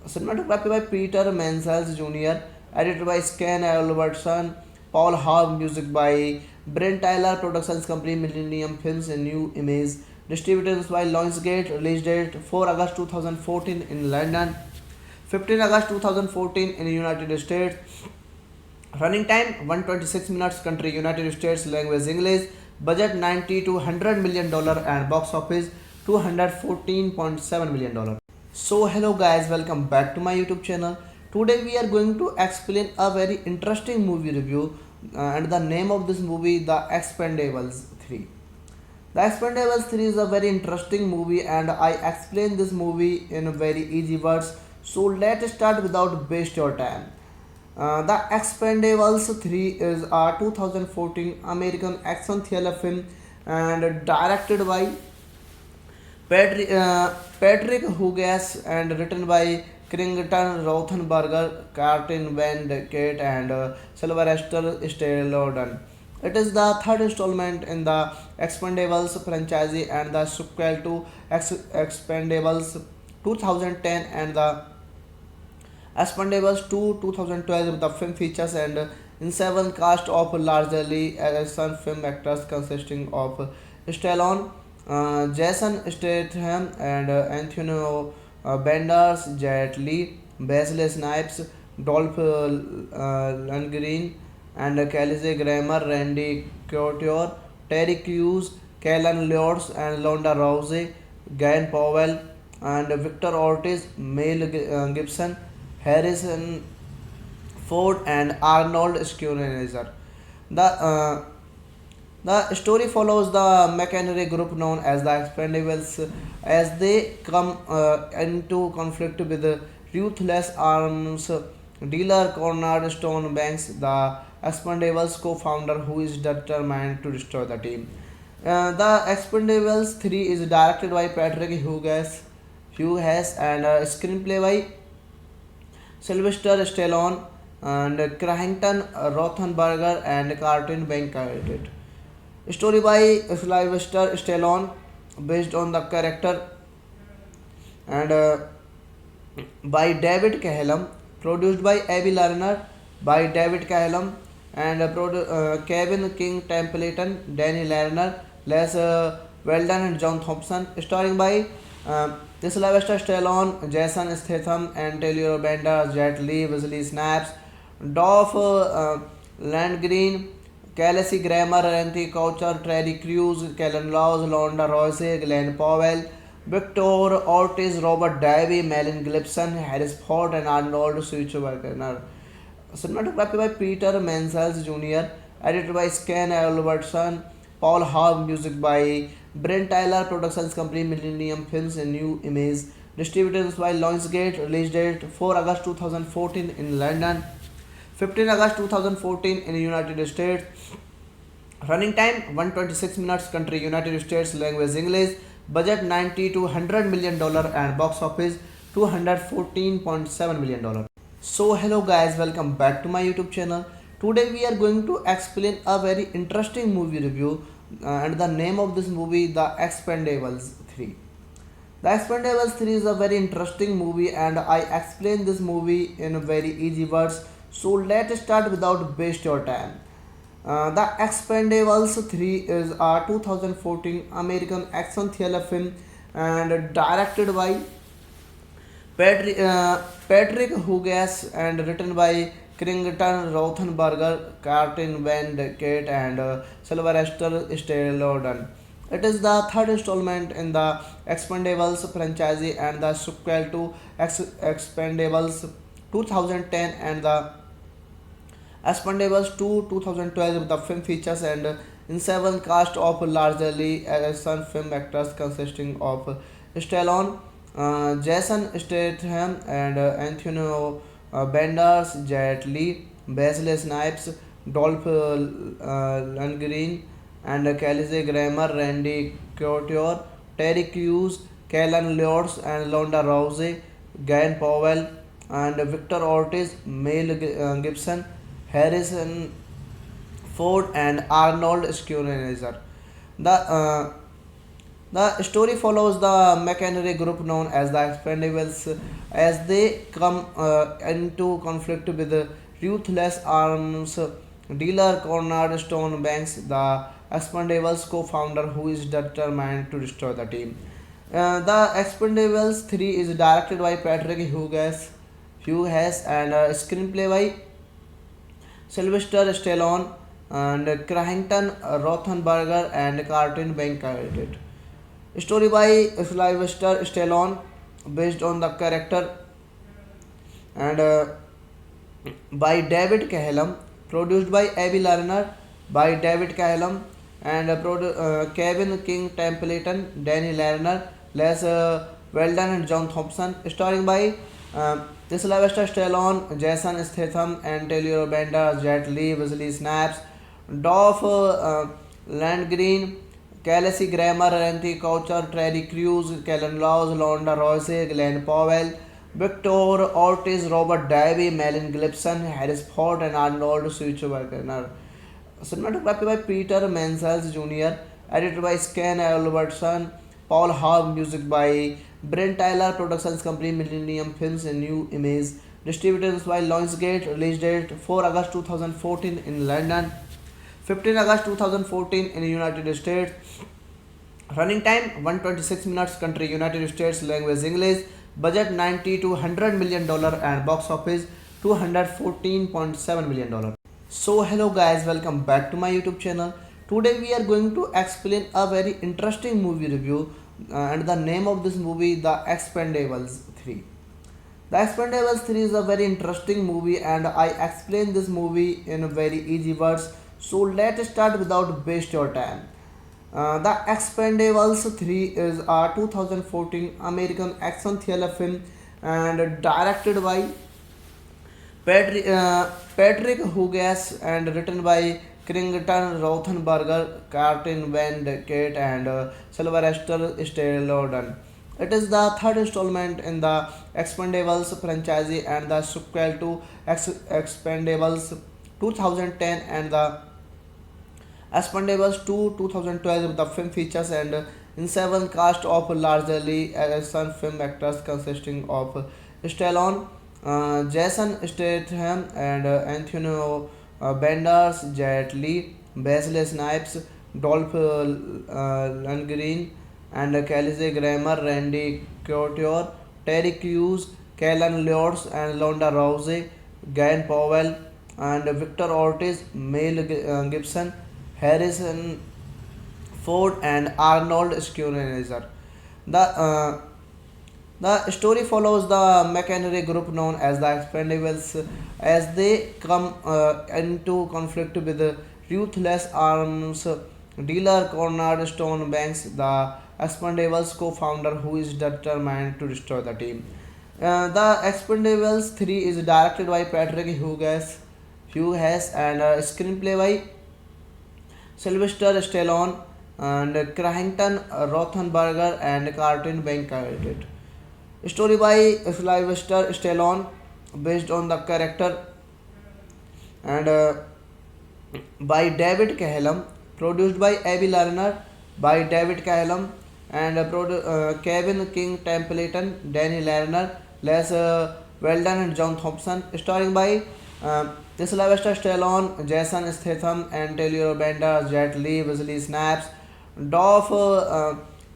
Speaker 2: Cinematography by Peter Mansell Jr., edited by Scan Albertson, Paul Haug, music by Brent Tyler, Productions Company, Millennium Films, and New Image, distributed by Lionsgate, release date 4 August 2014 in London, 15 August 2014 in the United States. Running time 126 minutes. Country United States. Language English. Budget 90 to 100 million dollar and box office 214.7 million dollar. So hello guys, welcome back to my YouTube channel. Today we are going to explain a very interesting movie review and the name of this movie, The Expendables 3. The Expendables 3 is a very interesting movie and I explain this movie in very easy words. So let's start without waste your time. The Expendables 3 is a 2014 American action thriller film and directed by Patrick Hughes and written by Krington Rothenberger, Carlton Van Kate, and Sylvester Stallone. It is the third installment in the Expendables franchise and the sequel to Expendables 2010 and the Expendables 2 2012. The film features and in seven cast of largely action film actors consisting of Stallone, Jason Statham and Antonio Banderas, Jet Li, Wesley Snipes, Dolph Lundgren, and Kelsey Grammer, Randy Couture, Terry Crews, Kellen Lutz, and Londa Rousey, Guyan Powell, and Victor Ortiz, Mel Gibson, Harrison Ford, and Arnold Schwarzenegger. The story follows the machinery group known as the Expendables as they come into conflict with the ruthless arms dealer Conrad Stone Banks, the Expendables co-founder who is determined to destroy the team. The Expendables 3 is directed by Patrick Hughes and screenplay by Sylvester Stallone and Crankton Rothenberger and Cartoon Bank created. Story by Sylvester Stallone, based on the character, and by David Cahelum, produced by Avi Lerner, by David Cahelum, and Kevin King Templeton, Danny Lerner, Les Weldon, and John Thompson, starring by Sylvester Stallone, Jason Statham, and Taylor Bender, Jet Li, Wesley Snipes, Dolph Lundgren, Kelsey Grammer, Randy Coucher, Terry Crews, Kellen Laws, Londa Rousey, Glenn Powell, Victor Ortiz, Robert Davey, Melvin Gibson, Harris Ford, and Arnold Schwarzenegger. Cinematography by Peter Mansell Jr., edited by Scan Albertson, Paul Hogg, music by Brent Tyler, Productions Company, Millennium Films, and New Image, distributed by Lionsgate, release date 4 August 2014 in London, 15 August 2014 in the United States. Running time 126 minutes. Country United States. Language English. Budget 90 to $100 million and box office $214.7 million. So hello guys, welcome back to my YouTube channel. Today we are going to explain a very interesting movie review, and the name of this movie, The Expendables 3. The Expendables 3 is a very interesting movie, and I explain this movie in very easy words. So let's start without waste your time. The Expendables 3 is a 2014 American action thriller film and directed by Patrick Hughes and written by Crington Rothenberger, Cartin Van Kate, and Sylvester Stallone. It is the third installment in the Expendables franchise and the sequel to Expendables 2010 and the Expendables 2 2012. The film features and in seven cast of largely action film actors consisting of Stallone, Jason Statham, and Antonio Banderas, Jet Li, Wesley Snipes, Dolph Lundgren, and Kelsey Grammer, Randy Couture, Terry Crews, Kellen Lutz, and Londa Rousey, Guyan Powell, and Victor Ortiz, Mel Gibson, Harrison Ford, and Arnold Schwarzenegger. The story follows the machinery group known as the Expendables as they come into conflict with the ruthless arms dealer Conrad Stone Banks, the Expendables co-founder who is determined to destroy the team. The Expendables 3 is directed by Patrick Hughes and screenplay by Sylvester Stallone and Crankton Rothenberger and Cartoon Bank created. Story by Sylvester Stallone, based on the character, and by David Cahelum, produced by Avi Lerner, by David Cahelum, and Kevin King Templeton, Danny Lerner, Les Weldon, and John Thompson, starring by Sylvester Stallone, Jason Statham, and Taylor Bender, Jet Li, Wesley Snipes, Dolph Lundgren, Kelsey Grammer, Randy Coucher, Terry Crews, Kellen Laws, Londa Rousey, Glenn Powell, Victor Ortiz, Robert Davey, Melvin Gibson, Harris Ford, and Arnold Schwarzenegger. Cinematography by Peter Mansell Jr., edited by Scan Albertson, Paul Hogg, music by Brent Tyler, Productions Company, Millennium Films, and New Image, distributed by Lionsgate, release date 4 August 2014 in London, 15 August 2014 in the United States. Running time 126 minutes. Country United States. Language English. Budget 90 to 100 million dollar and box office 214.7 million dollar. So hello guys, welcome back to my YouTube channel. Today we are going to explain a very interesting movie review, and the name of this movie The Expendables 3. The Expendables 3 is a very interesting movie and I explain this movie in very easy words. So let's start without waste your time. The Expendables 3 is a 2014 American action thriller film and directed by Patrick Hugas and written by Krington Rothenberger, Cartin Van Kate, and Sylvester Stallone. It is the third installment in the Expendables franchise and the sequel to Expendables 2010 and the Expendables 2 2012. The film features and in seven cast of largely action film actors consisting of Stallone, Jason Statham, and Anthony Banderas, Jet Li, Wesley Snipes, Dolph Lundgren, and Kelsey Grammer, Randy Couture, Terry Crews, Kellen Lutz, and Londa Rousey, Glenn Powell, and Victor Ortiz, Mel Gibson, Harrison Ford, and Arnold Schwarzenegger. The story follows the mercenary group known as the Expendables as they come into conflict with the ruthless arms dealer Conrad Stone Banks, the Expendables co-founder who is determined to destroy the team. The Expendables 3 is directed by Patrick Hughes and screenplay by Sylvester Stallone and Crankton Rothenberger and Cartin Bankert. Story by Sylvester Stallone, based on the character, and by David Cahelum, produced by Abby Lerner, by David Cahelum, and Kevin King Templeton, Danny Lerner, Les Weldon, and John Thompson. Starring by Sylvester Stallone, Jason Statham, and Taylor Bender, Jet Li, Wesley Snipes, Dolph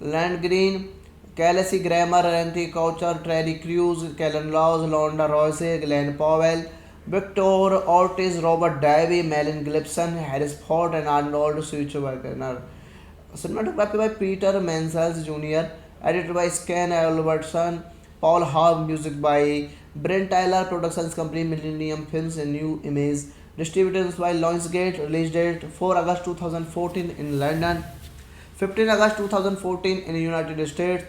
Speaker 2: Lundgren, Kelsey Grammer, Randy Couture, Terry Crews, Kellen Laws, Londa Royce, Glenn Powell, Victor Ortiz, Robert Davey, Melon Gibson, Harris Ford, and Arnold Schwarzenegger. Cinematography by Peter Mansell Jr., edited by Scan Albertson, Paul Hogg, music by Brent Tyler, Productions Company, Millennium Films, and New Image, distributed by Lionsgate, release date 4 August 2014 in London, 15 August 2014 in the United States.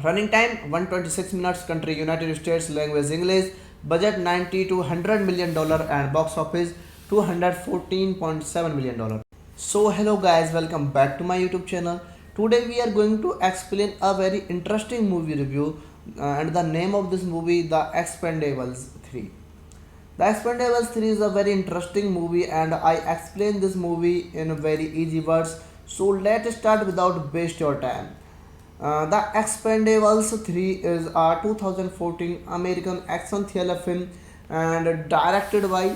Speaker 2: Running time 126 minutes. Country United States. Language English. Budget 90 to 100 million dollar and box office 214.7 million dollar. So hello guys, welcome back to my YouTube channel. Today we are going to explain a very interesting movie review, and the name of this movie The Expendables 3. The Expendables 3 is a very interesting movie and I explain this movie in very easy words. So let's start without waste your time. The Expendables 3 is a 2014 American action thriller film and directed by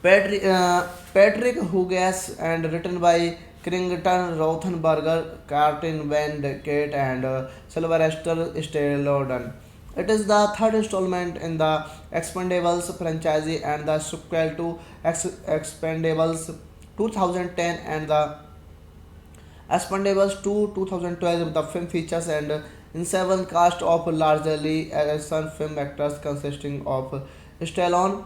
Speaker 2: Patrick Hugas and written by Krington Rothenberger, Cartin Van Kate, and Sylvester Stallone. It is the third installment in the Expendables franchise and the sequel to Expendables 2010 and the Expendables 2 2012. The film features and in seven cast of largely action film actors consisting of Stallone,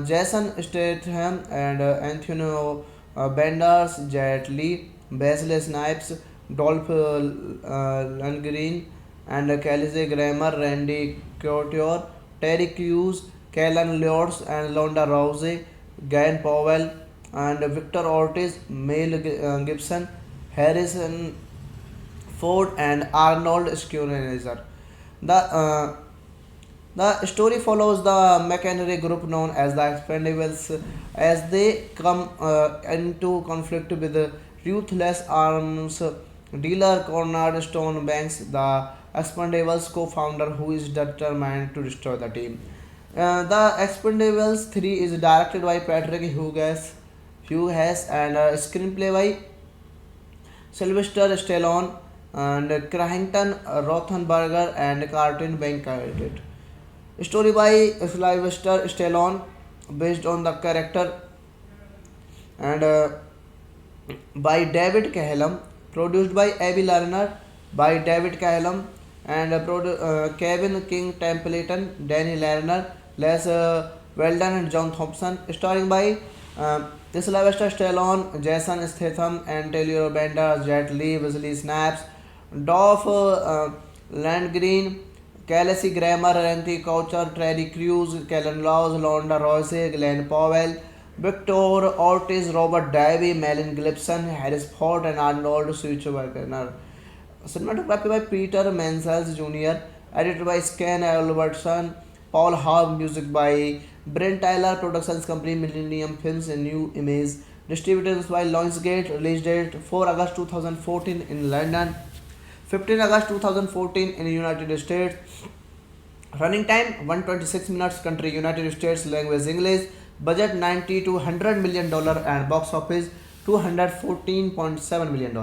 Speaker 2: Jason Statham, and Anthony Banderas, Jet Li, Wesley Snipes, Dolph Lundgren, and Kelsey Grammer, Randy Couture, Terry Crews, Kellen Lutz, and Londa Rousey, Glenn Powell, and Victor Ortiz, Mel Gibson, Harrison Ford, and Arnold Schwarzenegger. The story follows the mercenary group known as the Expendables as they come into conflict with the ruthless arms dealer Conrad Stone Banks, the Expendables co-founder who is determined to destroy the team. The Expendables 3 is directed by Patrick Hughes and screenplay by Sylvester Stallone, and Crankton Rothenberger and Carlton Benkert. Story by Sylvester Stallone, based on the character, and by David Cahelum, produced by Avi Lerner, by David Cahelum, and Kevin King Templeton, Danny Lerner, Les Weldon, and John Thompson, starring by Sylvester Stallone, Jason Statham, and Taylor Bender, Jet Li, Wesley Snipes, Dolph Lundgren, Kelsey Grammer, Randy Coucher, Terry Crews, Kellen Laws, Londa Royce, Glenn Powell, Victor Ortiz, Robert Davey, Melvin Gibson, Harris Ford, and Arnold Schwarzenegger. Cinematography by Peter Mansell Jr., edited by Scan Albertson, Paul Haug, music by Brent Tyler, Productions Company, Millennium Films, and New Image, distributed by Lionsgate, release date 4 August 2014 in London, 15 August 2014 in the United States. Running time 126 minutes. Country United States. Language English. Budget 90 to $100 million and box office $214.7 million.